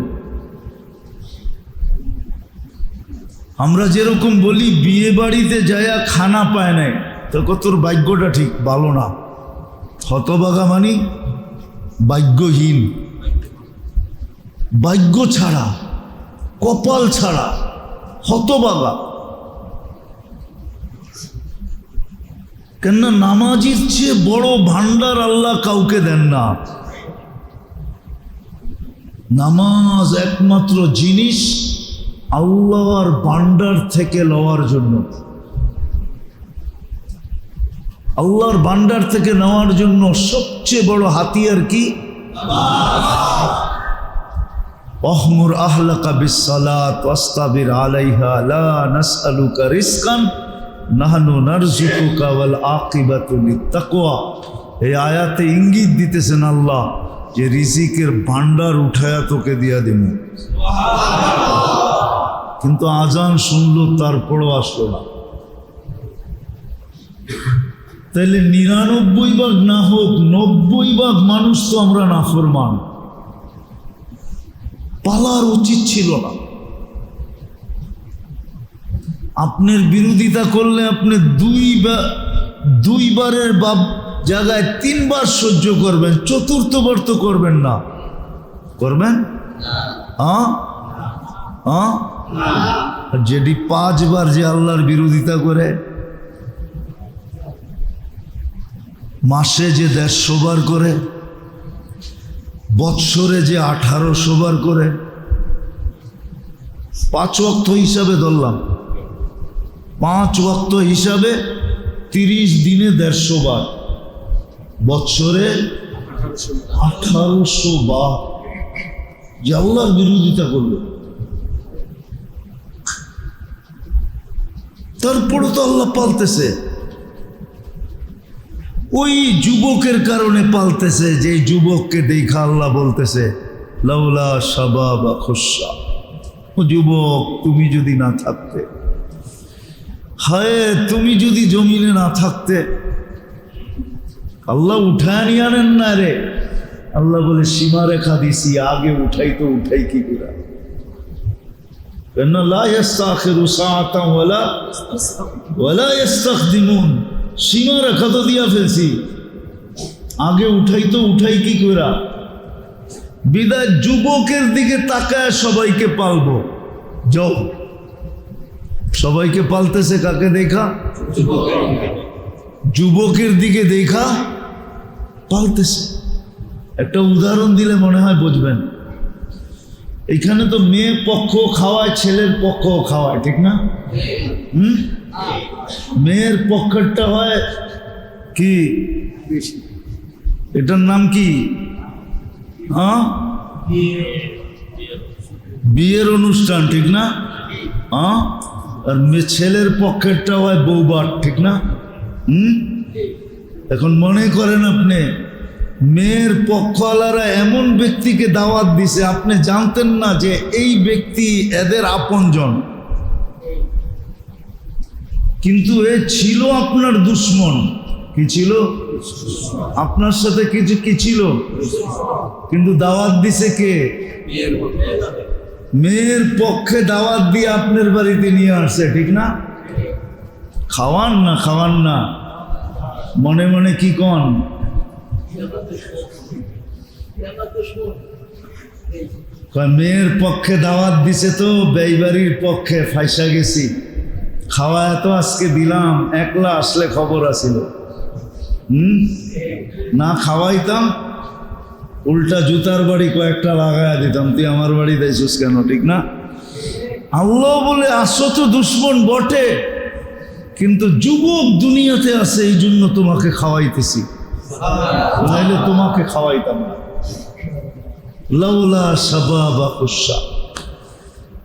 S1: আমরা যেরকম বলি বিয়ে বাড়িতে যায়া খানা পায় নাই, তো তোর ভাগ্যটা ঠিক ভালো না। হতভাগা মানে ভাগ্যহীন, ভাগ্য ছাড়া, কপাল ছাড়া, হতভাগা। কেননা নামাজির চেয়ে বড় ভান্ডার আল্লাহ কাউকে দেন না। নামাজ একমাত্র জিনিস আল্লাহর ভান্ডার থেকে লওয়ার জন্য, আল্লাহর ভান্ডার থেকে নেওয়ার জন্য সবচেয়ে বড় হাতিয়ার কি? ওয়াহমুর আহলাকা বিসসালাত ওয়াসতাবির আলাইহা লা নাসআলুকা রিজকান নাহনু নারযুকুকা ওয়াল আকিবাতু লিত্তাকওয়া। এই আয়াতে ইঙ্গিত দিতেছেন আল্লাহ যে রিজিকের ভান্ডার উঠায়া তোকে দিয়া দেব। কিন্তু আজান শুনলো, তারপরও আসলো না। তাহলে ৯৯ ভাগ না হোক, ৯০ ভাগ মানুষ তো আমরা নাফরমান। পালার উচিত ছিল না। আপনার বিরোধিতা করলে আপনি দুইবারের জায়গায় ৩ বার সহ্য করবেন, চতুর্থবার তো করবেন না। করবেন? যেটি ৫ বার যে আল্লাহর বিরোধিতা করে, মাসে যে ১৫০ বার করে, বৎসরে যে ১৮০০ বার করে, ৫ ওয়াক্ত হিসাবে ধরলাম, ৫ ওয়াক্ত হিসাবে ৩০ দিনে ১৫০ বার, বৎসরে ১৮০০ বার যে আল্লাহর বিরোধিতা করলো। তারপরে তো আল্লাহ পালতেছে। ওই যুবকের কারণে পালতেছে, যে যুবককে দেখা আল্লাহ বলতেছে লাউলা শাবাবা খুশা, ও যুবক তুমি যদি না থাকতে, হায় তুমি যদি জমিনে না থাকতে। আল্লাহ উঠায় নিয়ে আনেন না রে। আল্লাহ বলে সীমারেখা দিছি, আগে উঠাই তো উঠাই কি করে? লা ইস্তাখিরু সাআতান ওয়ালা ইস্তাকদিমুন। সীমারেখা তো দিয়া ফেলছি, আগে উঠাই তো উঠাই কি করে? বিদায় যুবকের দিকে তাকায় সবাইকে পালবো। যাও, সবাইকে পালতেছে কাকে দেখা? যুবকের দিকে দেখা পালতেছে। একটা উদাহরণ দিলে মনে হয় বুঝবেন। এখানে তো মেয়ের পক্ষ খাওয়ায়, ছেলের পক্ষ খাওয়ায়, ঠিক না? মেয়ের পক্ষেরটা হয় কি, এটার নাম কি? বিয়ের অনুষ্ঠান, ঠিক না? আর ছেলের পক্ষেরটা হয় বৌবাট, ঠিক না? এখন মনে করেন আপনি মেয়ের পক্ষওয়ালারা এমন ব্যক্তিকে দাওয়াত দিছে, আপনি জানতেন না যে এই ব্যক্তি এদের আপনজন, কিন্তু এ ছিল আপনার দুশ্মন। কি ছিল? আপনার সাথে কিছু কি ছিল, কিন্তু দাওয়াত দিছে কে? মেয়ের পক্ষে দাওয়াত দিয়ে আপনার বাড়িতে নিয়ে আসছে, ঠিক না? খাওয়ান না, খাওয়ান না, মনে মনে কি কন? মেয়ের পক্ষে দাওয়াত দিছে তো বেইবাড়ির পক্ষে ফাইসা গেছি। খাওয়ায় তো আজকে দিলাম, একলা আসলে খবর আছিল। না খাওয়াইতাম, উল্টা জুতার বাড়ি কয়েকটা লাগাইয়া দিতাম, তুই আমার বাড়ি দিয়েছিস কেন, ঠিক না? আল্লাহ বলে আসো তো দুশ্মন বটে, কিন্তু যুবক দুনিয়াতে আছে, এই জন্য তোমাকে খাওয়াইতেছি, নাইলে তোমাকে খাওয়াইতাম না। লাউলা শাবাবা খুশা।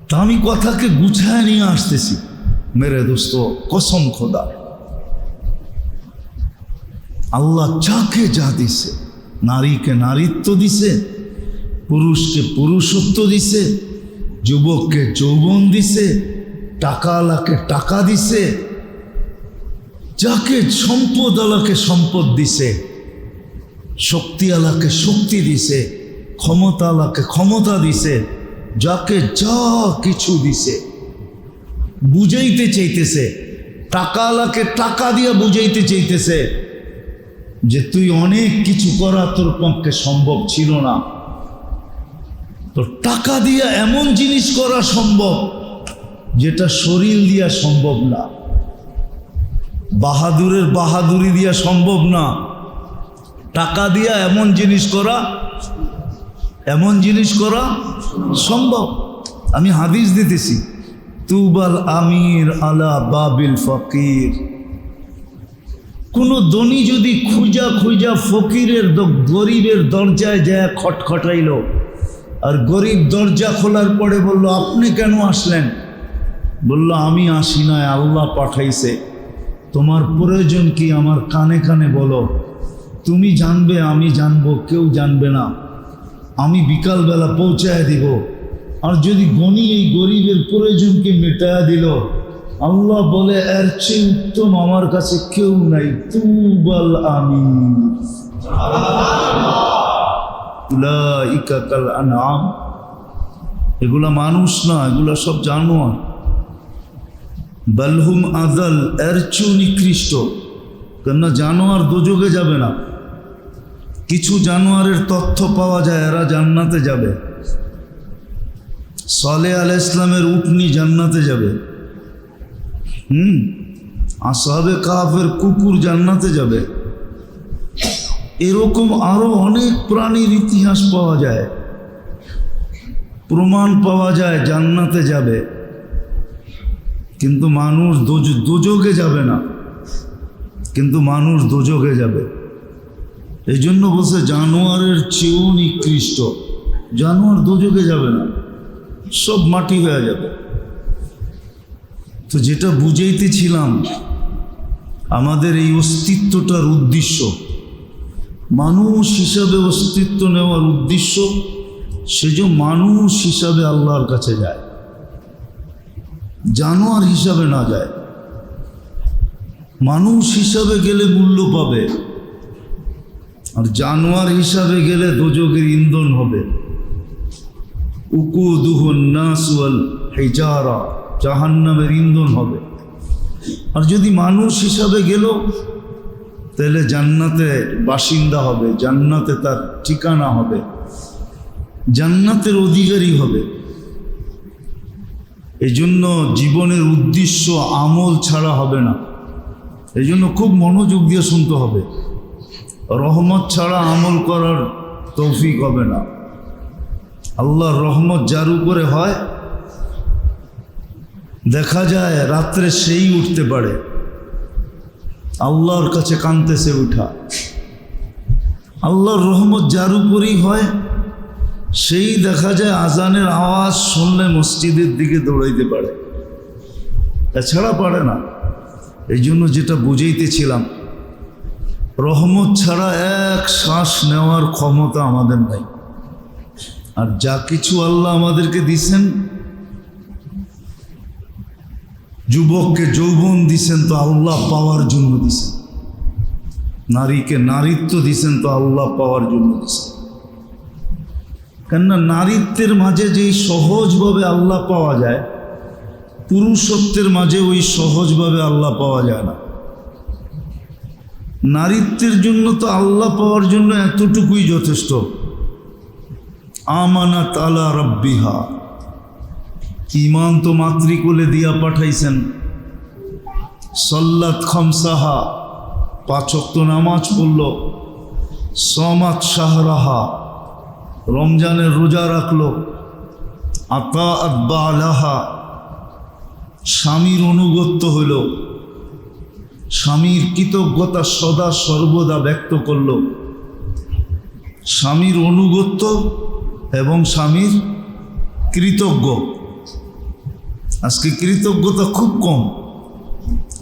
S1: তা আমি কথাকে গুছায় নিয়ে আসতেছি মেরে দোস্ত, কসম খোদা, আল্লাহ যাকে যা দিছে, নারীকে নারীত্ব দিছে, পুরুষকে পুরুষত্ব দিছে, যুবককে যৌবন দিছে, টাকাওয়ালাকে টাকা দিছে, যাকে সম্পদ আলাকে সম্পদ দিছে, শক্তিওয়ালাকে শক্তি দিছে, ক্ষমতাওয়ালাকে ক্ষমতা দিছে, যাকে যা কিছু দিছে বুঝাইতে চাইতেছে। টাকাওয়ালাকে টাকা দিয়ে বুঝাইতে চাইতেছে যে তুই অনেক কিছু করা তোর পক্ষে সম্ভব ছিল না, তো টাকা দিয়ে এমন জিনিস করা সম্ভব যেটা শরীর দিয়া সম্ভব না, বাহাদুরের বাহাদুরি দিয়া সম্ভব না। টাকা দিয়া এমন জিনিস করা সম্ভব। আমি হাদিস দিতেছি, তুবাল আমির আলা বাবিল ফকির, কোনো ধনী যদি খুঁজা খুঁজা ফকিরের গরিবের দরজায় যায় খটখটাইল, আর গরিব দরজা খোলার পরে বলল, আপনি কেন আসলেন? বলল, আমি আসি নয়, আল্লাহ পাঠাইছে। তোমার প্রয়োজন কি আমার কানে কানে বলো, তুমি জানবে, আমি জানবো, কেউ জানবে না। আমি বিকালবেলা পৌঁছায় দিব। আর যদি গনি এই গরিবের প্রয়োজনকে মেটায়া দিল, আল্লাহ বলে, এর চেয়ে উত্তম আমার কাছে কেউ নাই। তুবাল আমিন। উলাইকা কাল আনআম। এগুলা মানুষ না, এগুলা সব জানোয়ার। বালহুম আদাল, এর চেয়েও নিকৃষ্ট। কেননা জানোয়ার দোজখে যাবে না। কিছু জানোয়ারের তথ্য পাওয়া যায়, এরা জান্নাতে যাবে। সালেহ আলাইহিস সালামের উটনি জান্নাতে যাবে। আসহাবে কাহফের কুকুর জান্নাতে যাবে। এরকম আরো অনেক প্রাণীর ইতিহাস পাওয়া যায়, প্রমাণ পাওয়া যায় জান্নাতে যাবে। কিন্তু মানুষ দোজখে যাবে না, কিন্তু মানুষ দোজখে যাবে। এই জন্য বলছে জানোয়ারের চেয়েও নিকৃষ্ট। জানোয়ার দোজখে যাবে না, সব মাটি হয়ে যাবে। তো যেটা বুঝাইতেছিলাম, আমাদের এই অস্তিত্বটার উদ্দেশ্য, মানুষ হিসাবে অস্তিত্ব নেওয়ার উদ্দেশ্য, সেজন্য মানুষ হিসাবে আল্লাহর কাছে যায়, জানোয়ার হিসাবে না যায়। মানুষ হিসাবে গেলে মূল্য পাবে, আর জানোয়ার হিসাবে গেলে দোজখের ইন্ধন হবে। উকুদুহুন নাস ওয়াল হিজারা, জাহান্নামের ইন্ধন হবে। আর যদি মানুষ হিসাবে গেল, তাহলে জান্নাতে বাসিন্দা হবে, জান্নাতে তার ঠিকানা হবে, জান্নাতের অধিকারী হবে। এই জন্য জীবনের উদ্দেশ্য আমল ছাড়া হবে না। এই জন্য খুব মনোযোগ দিয়ে শুনতে হবে। রহমত ছাড়া আমল করার তৌফিক হবে না। আল্লাহর রহমত যার উপরে হয়, দেখা যায় রাত্রে সেই উঠতে পারে, আল্লাহর কাছে কাঁদতেছে উঠা। আল্লাহর রহমত যার উপরেই হয়, সেই দেখা যায় আজানের আওয়াজ শুনলে মসজিদের দিকে দৌড়াইতে পারে, এছাড়া পারে না। এই জন্য যেটা বুঝাইতেছিলাম, রহমত ছাড়া এক শ্বাস নেওয়ার ক্ষমতা আমাদের নাই। আর যা কিছু আল্লাহ আমাদেরকে দিছেন, যুবককে যৌবন দিছেন তো আল্লাহ পাওয়ার জন্য দিছেন, নারীকে নারীত্ব দিছেন তো আল্লাহ পাওয়ার জন্য দিছেন। কেননা নারীত্বের মাঝে যেই সহজভাবে আল্লাহ পাওয়া যায়, পুরুষত্বের মাঝে ওই সহজভাবে আল্লাহ পাওয়া যায় না। নারীত্বের জন্য তো আল্লাহ পাওয়ার জন্য এতটুকুই যথেষ্ট। আমানাত আলা রাব্বিহা, ঈমান তো মাতৃকুলে দিয়া পাঠাইছেন। সাল্লাত খামসাহা, 5 ওয়াক্ত নামাজ পড়ল। সমাত শাহরাহা, রমজানের রোজা রাখলো। আতাআত বালাহা, স্বামীর অনুগত্য হইল, স্বামীর কৃতজ্ঞতা সদা সর্বদা ব্যক্ত করল। স্বামীর অনুগত্য এবং স্বামীর কৃতজ্ঞ। আজকে কৃতজ্ঞতা খুব কম।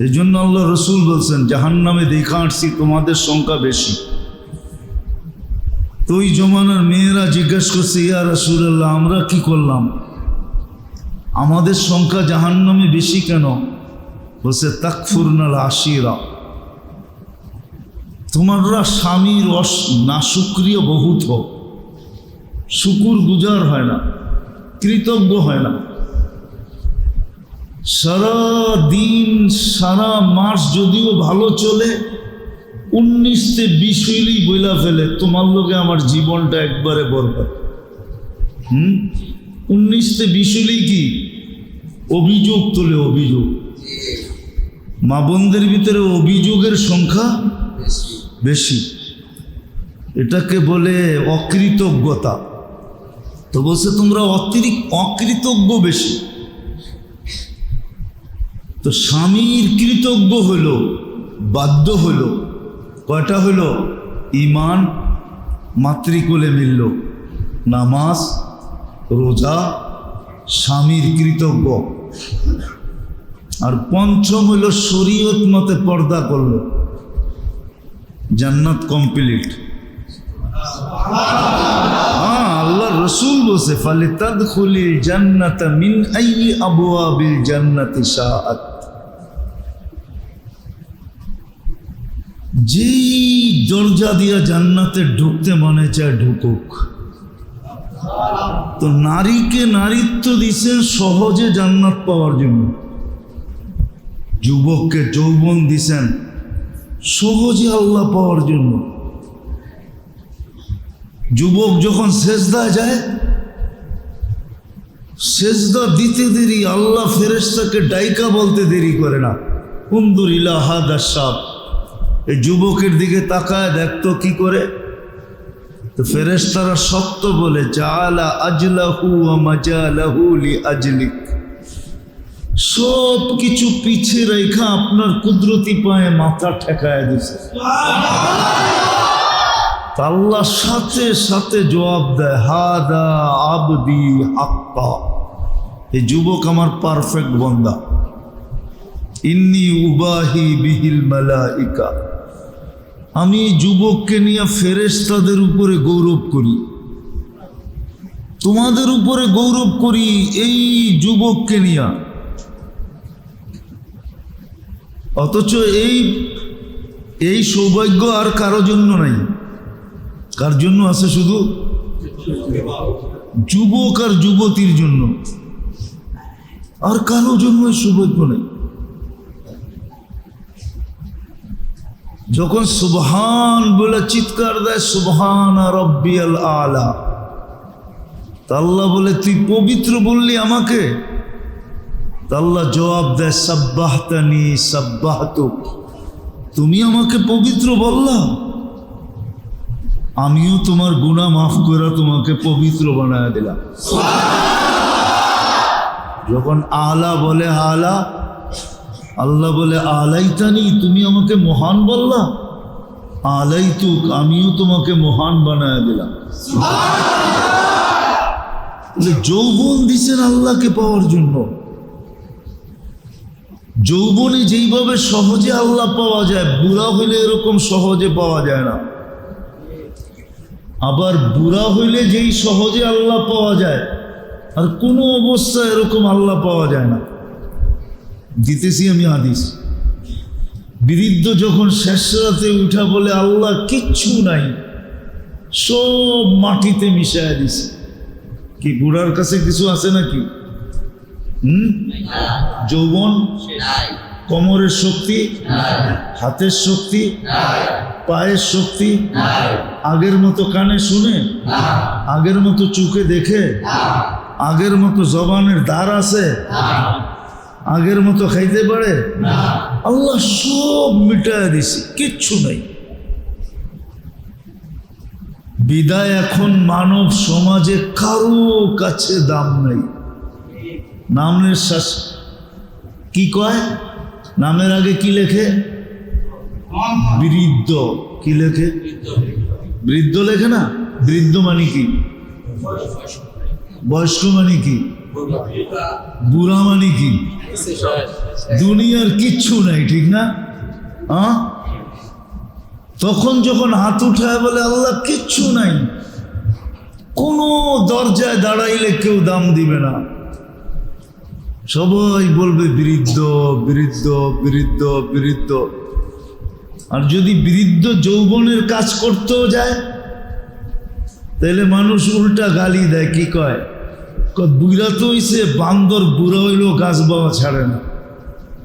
S1: এই জন্য আল্লাহ রসুল বলছেন, জাহান্নামে দেখা আসছি, তোমাদের সংখ্যা বেশি। তো ওই জমানার মেয়েরা জিজ্ঞাসা করছে, ইয়া রাসূলুল্লাহ, আমরা কি করলাম, আমাদের সংখ্যা জাহান্নামে বেশি কেন? বলছে, তাকফুরনাল আশিরা, তোমরা স্বামীর নাশুক্রিয় বহুত হোক, শুকুর গুজার হয় না, কৃতজ্ঞ হয় না। সারা দিন সারা মাস যদিও ভালো চলে, 19-20 হইলেই বইলা ফেলে, তোমার লোকে আমার জীবনটা একবারে বরবাদ। 19-20 হইলেই কি অভিযোগ তোলে, অভিযোগ। মা বোনদের ভিতরে অভিযোগের সংখ্যা বেশি, এটাকে বলে অকৃতজ্ঞতা। তো বলছে তোমরা অকৃতজ্ঞ বেশি। তো স্বামীর কৃতজ্ঞ হলো বাধ্য হলো। কয়টা হলো? ঈমান মাতৃকুলে মিলল, নামাজ, রোজা, স্বামীর কৃতজ্ঞ, আর পঞ্চম হলো শরীয়ত মতে পর্দা করল, জান্নাত কমপ্লিট। আল্লাহ রসুল বলছে ফালিতাদখুলিল জান্নাতা মিন আইয়ি আবওয়াবিল জান্নাতি শাআত। যেই দরজা দিয়া জান্নাতে ঢুকতে মনে চায় ঢুকুক। তো নারীকে নারীত্ব দিছেন সহজে জান্নাত পাওয়ার জন্য, যুবককে যৌবন দিছেন সহজে আল্লাহ পাওয়ার জন্য। যুবক যখন সেজদায় যায়, সেজদা দিতে দেরি আল্লাহ ফেরেশতাকে ডাইকা বলতে দেরি করে না, উনদুর ইলা হাদা শাব, এই যুবকের দিকে তাকায় দেখতো কি করে। তো ফেরেশতারা সত্য বলে জাআলা আজলাহু ওয়া মাজালাহু লিআজলিক, সব কিছু পিছে রেখা আপনার কুদরতি পায়ে মাথা ঠেকায় দিছে। আল্লাহ সাথে সাথে জবাব দেয় হাদা আবদি হাক্কা, এই যুবক আমার পারফেক্ট বান্দা। ইন্নী উবাহি বিহিল মালাইকা, আমি যুবককে নিয়ে ফেরেশতাদের উপরে গৌরব করি, তোমাদের উপরে গৌরব করি এই যুবককে নিয়ে। অথচ এই সৌভাগ্য আর কারো জন্য নাই। কার জন্য আছে? শুধু যুবক আর যুবতীর জন্য, আর কারো জন্য সৌভাগ্য নেই। যখন সুবহান বলে চিৎকার দেয় সুবহান রব্বিয়াল আলা, আল্লাহ বলে তুই পবিত্র বললি আমাকে, আল্লাহ জবাব দেয় সাব্বাহতানি সাব্বাহতুক, তুমি আমাকে পবিত্র বললা, আমিও তোমার গুনাহ মাফ করে তোমাকে পবিত্র বানায় দিলাম। যখন আলা বলে আলা, আল্লাহ বলে আলাইতানি, তুমি আমাকে মহান বললা, আলাইতুক, আমিও তোমাকে মহান বানায় দিলাম। যৌবন দিছেন আল্লাহকে পাওয়ার জন্য। যৌবনে যেইভাবে সহজে আল্লাহ পাওয়া যায়, বুড়া হইলে এরকম সহজে পাওয়া যায় না। আবার বুড়া হইলে যেই সহজে আল্লাহ পাওয়া যায়, আর কোনো অবস্থায় এরকম আল্লাহ পাওয়া যায় না। দিতেছি আমি হাদিস। বৃদ্ধ যখন শেষ রাতে উঠা বলে আল্লাহ কিচ্ছু নাই, সব মাটিতে মিশায় দিছে, কি বুড়ার কাছে কিছু আছে নাকি? যৌবন, কোমরের শক্তি, হাতের শক্তি, পায়ের শক্তি, আগের মতো কানে শুনে, আগের মতো চোখে দেখে, আগের মতো জবানের দ্বার আছে, আগের মতো খাইতে পারে? আল্লাহ সব মিটায় দিছে, কিচ্ছু নাই। বিদায় এখন মানব সমাজে কারো কাছে দাম নাই। নামের শ্বাস কি কয়? নামের আগে কি লেখে? বৃদ্ধ। কি লেখে? বৃদ্ধ লেখে না? বৃদ্ধ মানে কি? বয়স্ক মানে কি? বুড়া মানে কি? দুনিয়ার কিচ্ছু নাই, ঠিক না? তখন যখন হাত উঠায় বলে আল্লাহ কিচ্ছু নাই, কোনো দরজায় দাঁড়াইলে কেউ দাম দিবে না, সবাই বলবে বৃদ্ধ বৃদ্ধ বৃদ্ধ বৃদ্ধ। আর যদি বৃদ্ধ যৌবনের কাজ করতেও যায়, তাহলে মানুষ উল্টা গালি দেয়। কি কয়? বুড়া তো হইছে, বান্দর বুড়া হইলেও গাছ বাবা ছাড়ে না,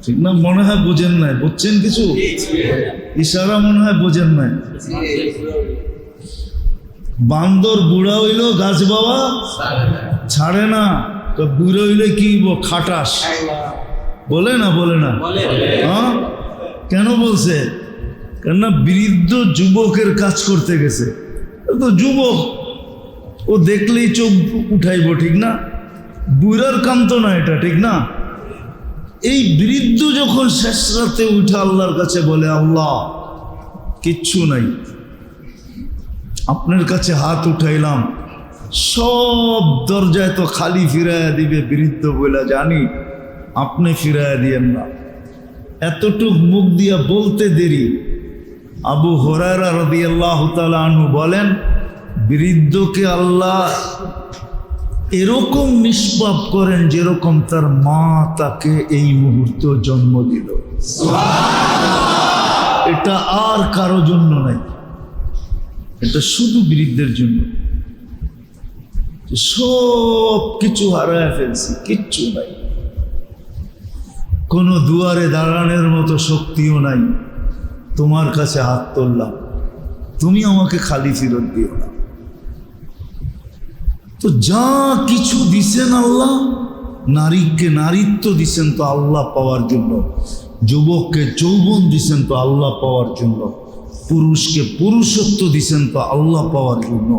S1: ঠিক না? মনে হয় বোঝেন নাই, বুঝছেন কিছু? ইশারা মনে হয় বোঝেন নাই। বান্দর বুড়া হইলেও গাছ বাবা ছাড়ে না, তো বুড়ো হইলে কি খাটাস বলে না? বলে না? হ্যাঁ, কেন বলছে? কেননা বৃদ্ধ যুবকের কাজ করতে গেছে। তো যুবক ও দেখলেই চোখ উঠাইব, ঠিক না? বুড়ার কাম তো না এটা, ঠিক না? এই বৃদ্ধ যখন শেষ রাতে উঠে আল্লাহর কাছে বলে, আল্লাহ কিচ্ছু নাই, আপনার কাছে হাত উঠাইলাম, সব দরজায় তো খালি ফিরাইয়া দিবে, বৃদ্ধ বলে জানি, আপনি ফিরাইয়া দিয়েন না। এতটুক মুখ দিয়া বলতে দেরি, আবু হুরায়রা রাদিয়াল্লাহু তাআলা আনহু বলেন, বৃদ্ধকে আল্লাহ এরকম নিষ্পাপ করেন যেরকম তার মা তাকে এই মুহূর্তে জন্ম দিল। এটা আর কারো জন্য নাই, এটা শুধু বৃদ্ধের জন্য। সব কিছু হারায় ফেলছি, কিচ্ছু নাই, কোনো দুয়ারে দাঁড়ানোর মতো শক্তিও নাই। তোমার কাছে হাত তুললাম, তুমি আমাকে খালি ফেরত দিও না। তো যা কিছু দিছেন আল্লাহ, নারীকে নারীত্ব দিছেন তো আল্লাহ পাওয়ার জন্য, যুবককে যৌবন দিছেন তো আল্লাহ পাওয়ার জন্য, পুরুষকে পুরুষত্ব দিছেন তো আল্লাহ পাওয়ার জন্য,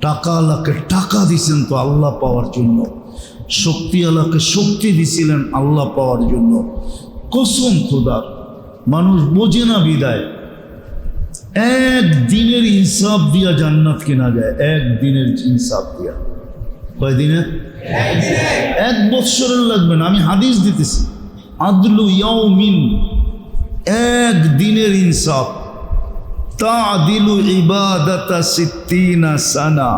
S1: টাকাওয়ালাকে টাকা দিছেন তো আল্লাহ পাওয়ার জন্য, শক্তিওয়ালাকে শক্তি দিছিলেন আল্লাহ পাওয়ার জন্য। কসম খোদার, মানুষ বোঝে না বিদায়। একদিনের ইনসাফ দিয়া জান্নাত কেনা যায়, একদিনের ইনসাফ দিয়া। কয়দিনের? এক বৎসরের লাগবে না, আমি হাদিস দিতেছি। আদলু ইয়াউমিন, একদিনের ইনসাফ, তাদিলু ইবাদাতা সিত্তিনা সানা।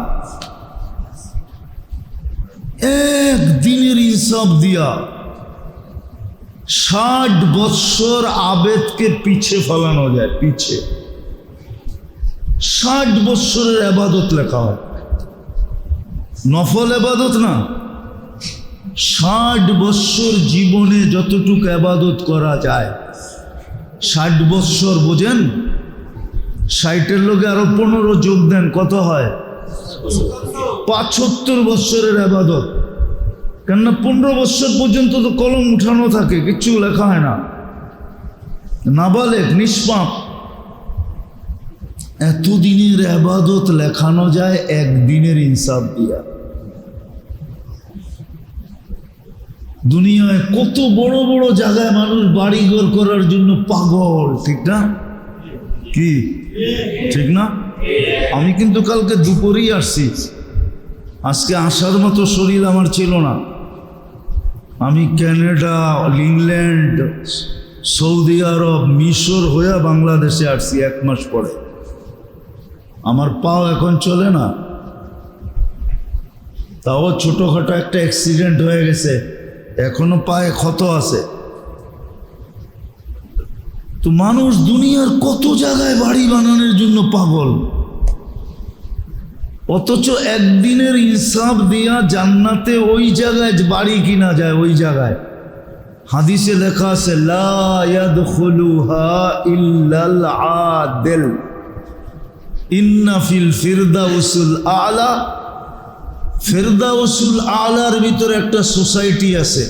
S1: একদিনের ইনসাফ দিয়া 60 বৎসর আবেদকে পিছে ফেলানো যায়, পিছে। 60 বৎসরের ইবাদত লেখা হয়, নফল ইবাদত না। 60 বৎসর জীবনে যতটুকু ইবাদত করা যায়, 60 বৎসর বোঝেন, 60-এর লোকে আরো 15 যোগ দেন, কত হয়? 75 বৎসরের ইবাদত। কেননা 15 বৎসর পর্যন্ত তো কলম উঠানো থাকে, কিচ্ছু লেখা হয় না, নাবালেগ, নিষ্পাপ। এতদিনের ইবাদত লেখানো যায় একদিনের ইনসাফ দিয়া। দুনিয়ায় কত বড় বড় জায়গায় মানুষ বাড়িঘর করার জন্য পাগল, ঠিক না? কি ঠিক না? আমি কিন্তু কালকে দুপুরেই আসছি, আজকে আসার মতো শরীর আমার ছিল না। আমি কানাডা, ইংল্যান্ড, সৌদি আরব, মিশর হয়ে বাংলাদেশে আসছি 1 মাস পরে। আমার পাও এখন চলে না, তাও ছোটোখাটো একটা অ্যাক্সিডেন্ট হয়ে গেছে, এখনো পায়ে ক্ষত আছে। তো মানুষ দুনিয়ার কত জায়গায় বাড়ি বানানোর জন্য পাগল, অথচ একদিনের ইনসাফ দিয়া জান্নাতে ওই জায়গায় বাড়ি কিনা যায়। ওই জায়গায় হাদিসে লেখা আছে, লা ইয়াদখুলুহা ইল্লাল আদিল, ইন্না ফিল ফিরদাউসুল আলা। ফিরদাউসুল আলার ভিতরে একটা সোসাইটি আছে,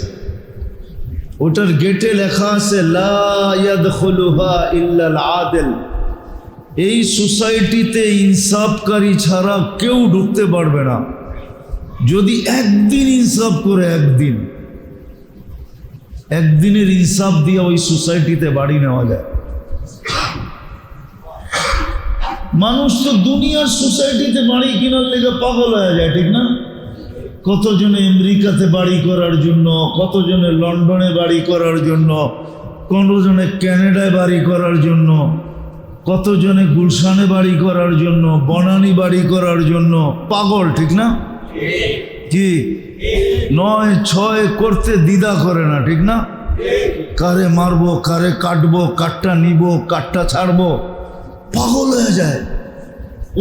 S1: ওটার গেটে লেখা আছে লা ইয়াদখুলুহা ইল্লাল আদিল। এই সোসাইটিতে ইনসাফকারী ছাড়া কেউ ঢুকতে পারবে না। যদি একদিন ইনসাফ করে, একদিনের ইনসাফ দিয়ে ওই সোসাইটিতে বাড়ি নেওয়া যায়। মানুষ তো দুনিয়ার সোসাইটিতে বাড়ি কেনার লেগে পাগল হয়ে যায়, ঠিক না? কতজনে আমেরিকাতে বাড়ি করার জন্য, কতজনে লন্ডনে বাড়ি করার জন্য, কতজনে কানাডায় বাড়ি করার জন্য, কতজনে গুলশানে বাড়ি করার জন্য, বনানী বাড়ি করার জন্য পাগল, ঠিক না? কি 9-6 করতে দ্বিধা করে না, ঠিক না? কারে মারবো, কারে কাটবো, কাটটা নিব, কাটটা ছাড়বো, পাগল হয়ে যায়।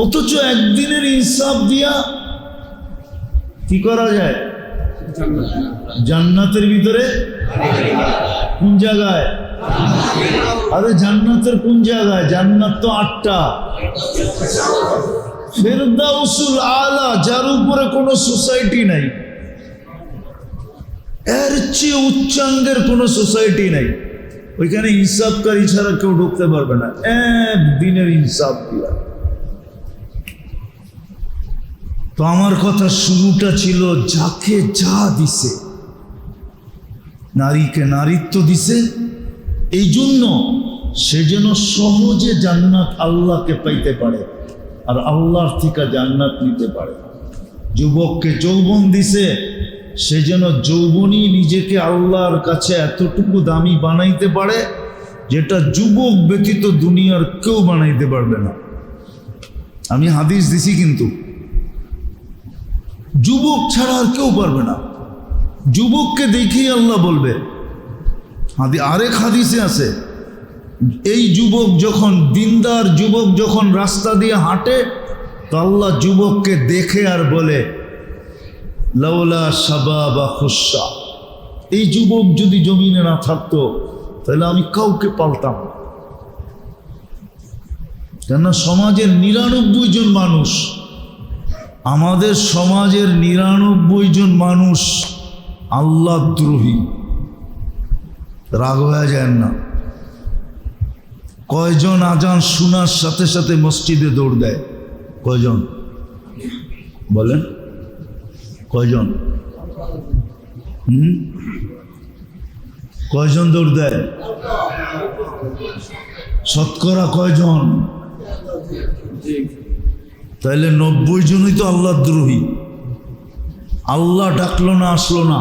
S1: অথচ একদিনের ইনসাফ দিয়া কি করা যায়? জান্নাতের ভিতরে। কোন জায়গায়? আরে জান্নাতের কোন জায়গায়? জান্নাত তো 8টা। ফিরদাউসুল আলা, যার উপরে কোনো সোসাইটি নাই, এর চেয়ে উচ্চাঙ্গের কোনো সোসাইটি নাই। ওইখানে ইনসাফকারী ছাড়া কেউ ঢুকতে পারবে না, একদিনের ইনসাফ দিয়া। তো আমার কথা শুরুটা ছিল, যাকে যা দিছে নারীকে নারীত্ব দিছে, এই জন্য সে যেন সহজে জান্নাত আল্লাহকে পাইতে পারে আর আল্লাহর থেকে জান্নাত নিতে পারে। যুবককে যৌবন দিছে, সে যেন যৌবনই নিজেকে আল্লাহর কাছে এতটুকু দামি বানাইতে পারে যেটা যুবক ব্যতীত দুনিয়ার কেউ বানাইতে পারবে না। আমি হাদিস দিছি, কিন্তু যুবক ছাড়া আর কেউ পারবে না। যুবককে দেখেই আল্লাহ বলবে। আরেক হাদিসে আছে, এই যুবক যখন, দিনদার যুবক যখন রাস্তা দিয়ে হাঁটে তো আল্লাহ যুবককে দেখে আর বলে লাউলা শাবাবা খুশা, এই যুবক যদি জমিনে না থাকতো তাহলে আমি কাউকে পালতাম। কেননা সমাজের ৯৯ জন মানুষ, আমাদের সমাজের ৯৯ জন মানুষ আল্লাহ দ্রোহী। রাগ হয়ে যায় না? কয়জন আজান শোনার সাথে সাথে মসজিদে দৌড় দেয়? কয়জন বলেন? কয়জন? কয়জন দৌড় দেয়? শতকরা কয়জন? তাহলে ৯০ জনই তো আল্লাহ দ্রোহী। আল্লাহ ডাকলো না, আসলো না,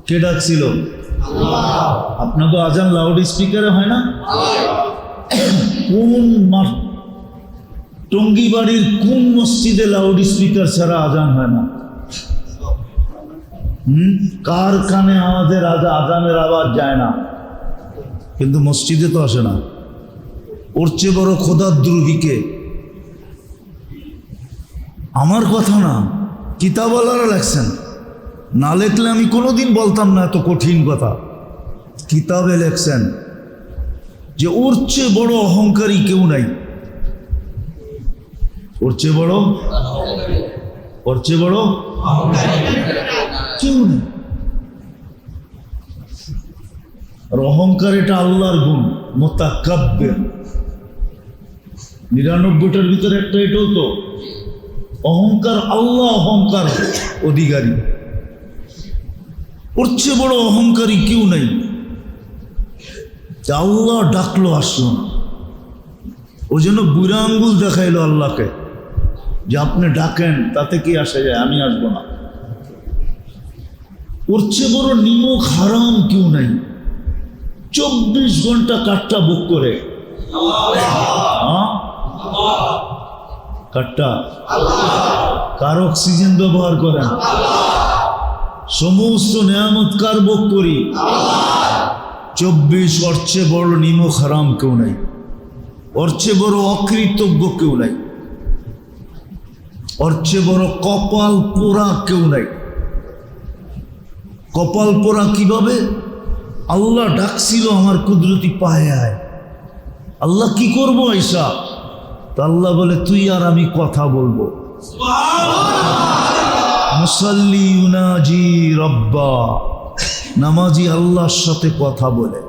S1: কে ডাকছিল? আপনাকে আজান লাউড স্পিকারে হয় না? কোন টঙ্গিবাড়ির কোন মসজিদে লাউড স্পিকার ছাড়া আজান হয় না? কার কানে আমাদের আজানের আওয়াজ যায় না, কিন্তু মসজিদে তো আসে না। ওর চেয়ে বড় খোদাদ্রোহীকে। আমার কথা না, কিতাবওয়ালারা লেখছেন, না লেখলে আমি কোনোদিন বলতাম না এত কঠিন কথা। কিতাবে লেখছেন যে ওর চেয়ে বড় অহংকারী কেউ নাই। ওর চেয়ে বড়, ওর চেয়ে বড় কেউ নেই। আর অহংকার এটা আল্লাহর গুণ, মুতাকাব্বির। ৯৯টার ভিতরে একটা এটাও তো অহংকার। আল্লাহ অহংকার অধিকারী, ওর চেয়ে বড় অহংকারী কেউ নাই। আল্লাহ ডাকলো, আসলো না। ও যেন বুড়া আঙ্গুল দেখাইলো আল্লাহকে যে আপনি ডাকেন, তাতে কি আসা যায়, আমি আসবো না। ওর চেয়ে বড় নিমক হারাম কেউ নাই। ২৪ ঘন্টা কাঠটা বুক করে, কাঠটা কার অক্সিজেন ব্যবহার করেন, সমস্ত নেয়ামত কার ভোগ করি? ২৪। ওর চেয়ে বড় নিমক হারাম কেউ নাই, ওর চেয়ে বড় অকৃতজ্ঞ কেউ নাই, ওর চেয়ে বড় কপাল পোড়া কেউ নাই। কপাল পোড়া কিভাবে? আল্লাহ ডাকছিল আমার কুদরতি পায়ে আয়। আল্লাহ কি করবো আয়সা? তা আল্লাহ বলে তুই আর আমি কথা বলবো। মুসাল্লি ইউনাজি রব্বা, নামাজি আল্লাহর সাথে কথা বলে,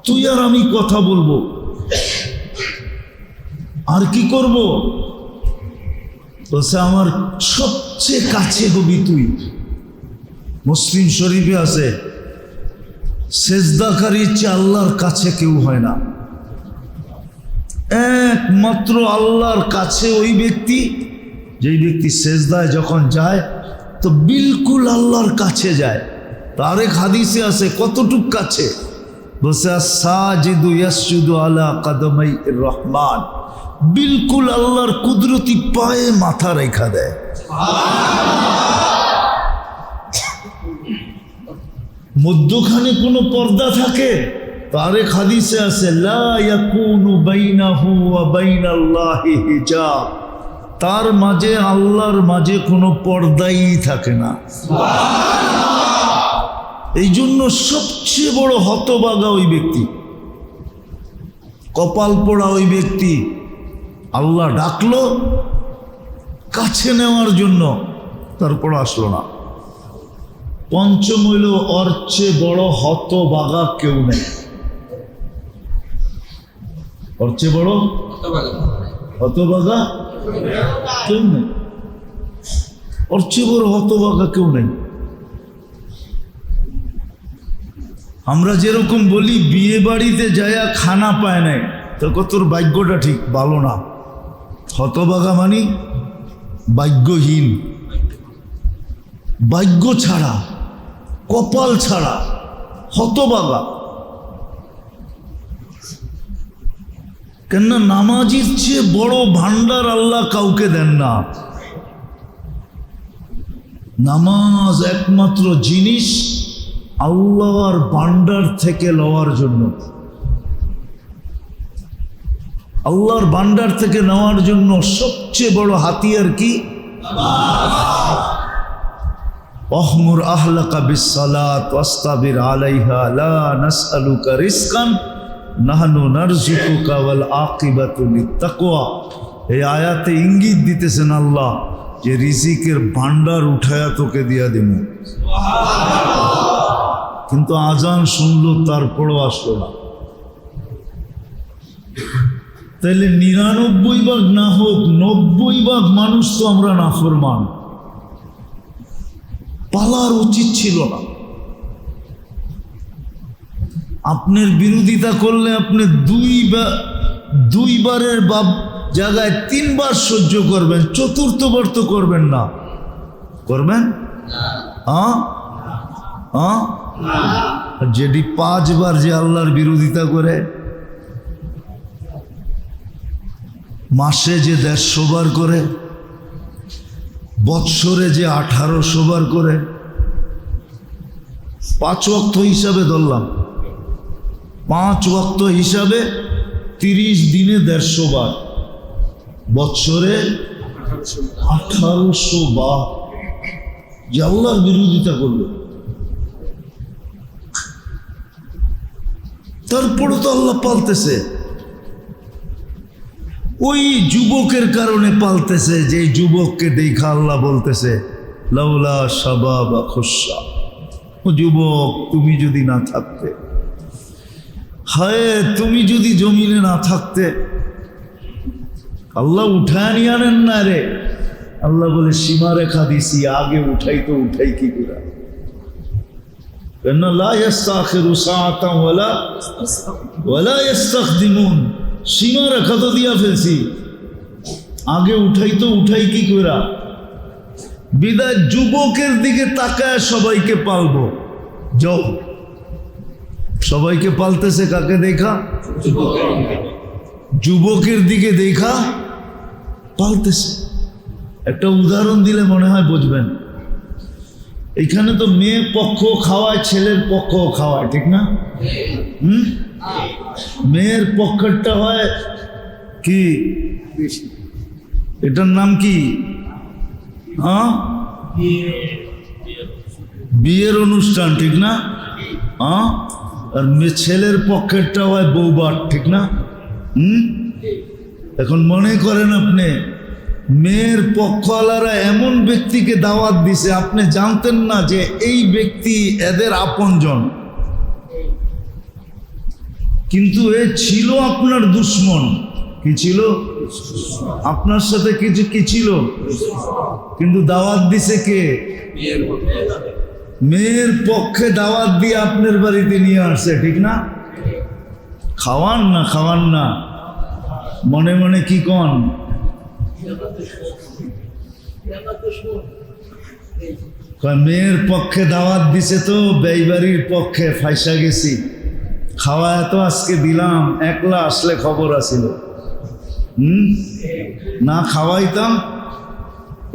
S1: তুই আর আমি কথা বলবো। আর কি করব? বলছে আমার সবচেয়ে কাছে হবি তুই। মুসলিম শরীফে আছে, সেজদাকারীর চেয়ে আল্লাহর কাছে কেউ হয় না। একমাত্র আল্লাহর কাছে ওই ব্যক্তি, যেই ব্যক্তি সেজদায় যখন যায় তো বিলকুল আল্লাহর কাছে যায়। তার এক হাদিসে আছে, কতটুক কাছে? বলছে সাজিদু ইয়াসজুদু আলা কদমাই রহমান, বিলকুল আল্লাহর কুদরতি পায়ে মাথা রেখা দেয়। মধ্যখানে কোনো পর্দা থাকে? তার এক হাদিসে আছে লা ইয়াকুনু বাইনাহু ওয়া বাইনাল্লাহি হিজাব, তার মাঝে আল্লাহর মাঝে কোনো পর্দাই থাকে না। এই জন্য সবচেয়ে বড় হতভাগা ওই ব্যক্তি, কপাল পোড়া ওই ব্যক্তি। আল্লাহ ডাকলো কাছে নেওয়ার জন্য, তারপর আসলো না। পঞ্চম হইল, ওর চেয়ে বড় হতভাগা কেউ নেই। ওর চেয়ে বড় হতভাগা কেউ নেই। ওর চেয়ে বড় হতভাগা কেউ নেই। আমরা যেরকম বলি বিয়ে বাড়িতে যায়া খানা পায় নাই, তো তোর ভাগ্যটা ঠিক ভালো না। হতভাগা মানে ভাগ্যহীন, ভাগ্য ছাড়া, কপাল ছাড়া, হতভাগা। কেননা নামাজির চেয়ে বড় ভান্ডার আল্লাহ কাউকে দেন না। নামাজ একমাত্র জিনিস আল্লাহর ভান্ডার থেকে লওয়ার জন্য, আল্লাহর ভান্ডার থেকে নেওয়ার জন্য সবচেয়ে বড় হাতিয়ার কি? অহমুর আহলাকা বিসসালাত ওয়াস্তাবির আলাইহা লা নাসআলুকা রিজকান নাহনু নারযুকুকা ওয়াল আকিবাতু লিত্তাকওয়া। এই আয়াতে ইঙ্গিত দিতেছেন আল্লাহ যে রিজিকের ভান্ডার উঠায়া তোকে দিয়া দেব। কিন্তু আজান শুনলো, তারপরও আসলো না। তাহলে ৯৯ ভাগ না হোক ৯০ ভাগ মানুষ তো আমরা নাফরমান। পালার উচিত ছিল না। আপনার বিরোধিতা করলে আপনি দুইবারের জায়গায় ৩ বার সহ্য করবেন, চতুর্থবার তো করবেন না। করবেন? যেটি ৫ বার যে আল্লাহর বিরোধিতা করে, মাসে যে ১৫০ বার করে, বৎসরে যে ১৮০০ বার করে, ৫ ওয়াক্ত হিসাবে ধরলাম, ৫ ওয়াক্ত হিসাবে ৩০ দিনে ১৫০ বার, বৎসরে ১৮০০ বার যে আল্লাহর বিরোধিতা করলো। তারপরে তো আল্লাহ পালতেছে। ওই যুবকের কারণে পালতেছে, যে যুবককে দেখা আল্লাহ বলতেছে লাউলা শাবাবা খুশা, ও যুবক তুমি যদি না থাকতে, হায় তুমি যদি জমিনে না থাকতে। আল্লাহ উঠায় নিয়ে আনেন না রে, আল্লাহ বলে সীমারেখা দিছি, আগে উঠাই তো উঠাই কি করে? লা ইস্তাখিরু সাআতান ওয়ালা ইস্তাকদিমুন, সীমারেখা তো দিয়া ফেলছি, আগে উঠাই তো উঠাই কি করে? বিদায় যুবকের দিকে তাকায় সবাইকে পালবো। যাও, সবাইকে পালতেছে কাকে দেখা? যুবকের দিকে দেখা পালতেছে। একটা উদাহরণ দিলে মনে হয় বুঝবেন। এখানে তো মেয়ের পক্ষ খাওয়ায়, ছেলের পক্ষ খাওয়ায়, ঠিক না? মেয়ের পক্ষেরটা হয় কি, এটার নাম কি? বিয়ের অনুষ্ঠান, ঠিক না? আর ছেলের পক্ষেরটা হয় বৌবাট, ঠিক না? এখন মনে করেন আপনি মেয়ের পক্ষওয়ালারা এমন ব্যক্তিকে দাওয়াত দিছে, আপনি জানতেন না যে এই ব্যক্তি এদের আপনজন, কিন্তু এ ছিল আপনার দুশ্মন। কি ছিল? আপনার সাথে কিছু কি ছিল, কিন্তু দাওয়াত দিছে কে? মেয়ের পক্ষে দাওয়াত দিয়ে আপনার বাড়িতে নিয়ে আসছে, ঠিক না? খাওয়ান না, খাওয়ান না, মনে মনে কি কন? মেয়ের পক্ষে দাওয়াত দিছে তো বেইবাড়ির পক্ষে ফাইসা গেছি, খাওয়ায় তো আজকে দিলাম, একলা আসলে খবর আছিল। না খাওয়াইতাম,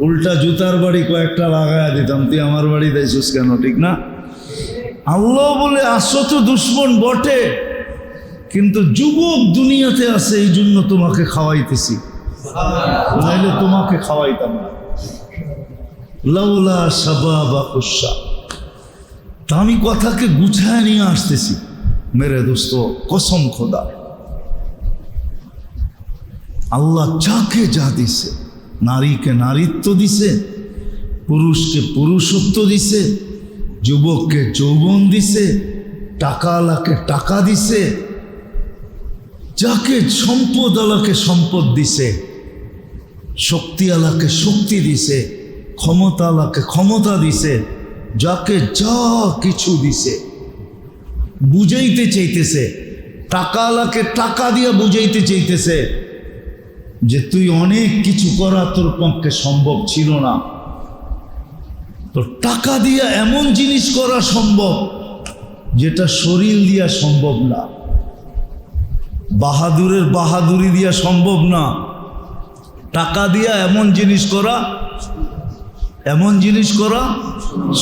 S1: উল্টা জুতার বাড়ি কয়েকটা লাগাইয়া দিতাম, তুই আমার বাড়ি দিয়েছিস কেন, ঠিক না? আল্লাহ বলে আসো তো দুশ্মন বটে, কিন্তু যুবক দুনিয়াতে আছে, এই জন্য তোমাকে খাওয়াইতেছি, নাইলে তোমাকে খাওয়াইতাম না। লাউলা শাবাবা খুশা। তা আমি কথাকে গুছায় নিয়ে আসতেছি মেরে দোস্ত, কসম খোদা, আল্লাহ যাকে যা দিছে, নারীকে নারীত্ব দিছে, পুরুষকে পুরুষত্ব দিছে, যুবককে যৌবন দিছে, টাকাওয়ালাকে টাকা দিছে, যাকে সম্পদ আলাকে সম্পদ দিছে, শক্তিওয়ালাকে শক্তি দিছে, ক্ষমতাওয়ালাকে ক্ষমতা দিছে, যাকে যা কিছু দিছে, বুঝাইতে চাইতেছে, টাকাওয়ালাকে টাকা দিয়ে বুঝাইতে চাইতেছে যে তুই অনেক কিছু করা তোর পক্ষে সম্ভব ছিল না, তো টাকা দিয়ে এমন জিনিস করা সম্ভব যেটা শরীর দিয়া সম্ভব না, বাহাদুরের বাহাদুরি দিয়া সম্ভব না। টাকা দিয়া এমন জিনিস করা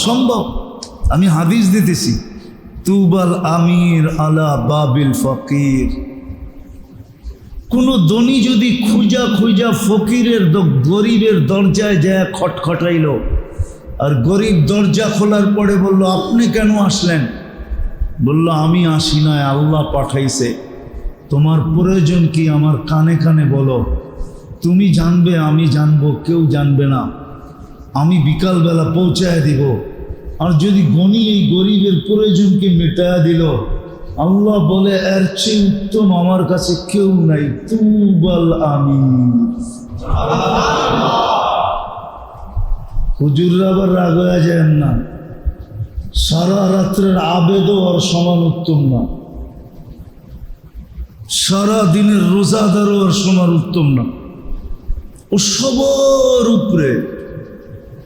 S1: সম্ভব। আমি হাদিস দিতেছি, তুবাল আমির আলা বাবিল ফকির। কোন ধনী যদি খুঁজা ফকিরের গরিবের দরজায় যায় খটখটাইল, আর গরিব দরজা খোলার পরে বলল, আপনি কেন আসলেন? বলল, আমি আসি নাই, আল্লাহ পাঠাইছে। তোমার প্রয়োজন কি আমার কানে কানে বলো, তুমি জানবে, আমি জানবো, কেউ জানবে না। আমি বিকালবেলা পৌঁছায় দিব। আর যদি গনি এই গরিবের প্রয়োজনকে মেটায়া দিল, আল্লাহ বলে এর চেয়ে উত্তম আমার কাছে কেউ নাই। তুবাল আমির। হুজুররা আবার রাগ হয়ে যায় না, সারা রাত্রের আবেদও আর সমান উত্তম না, সারা দিনের রোজাদারও আর সমান উত্তম না। ও সবার উপরে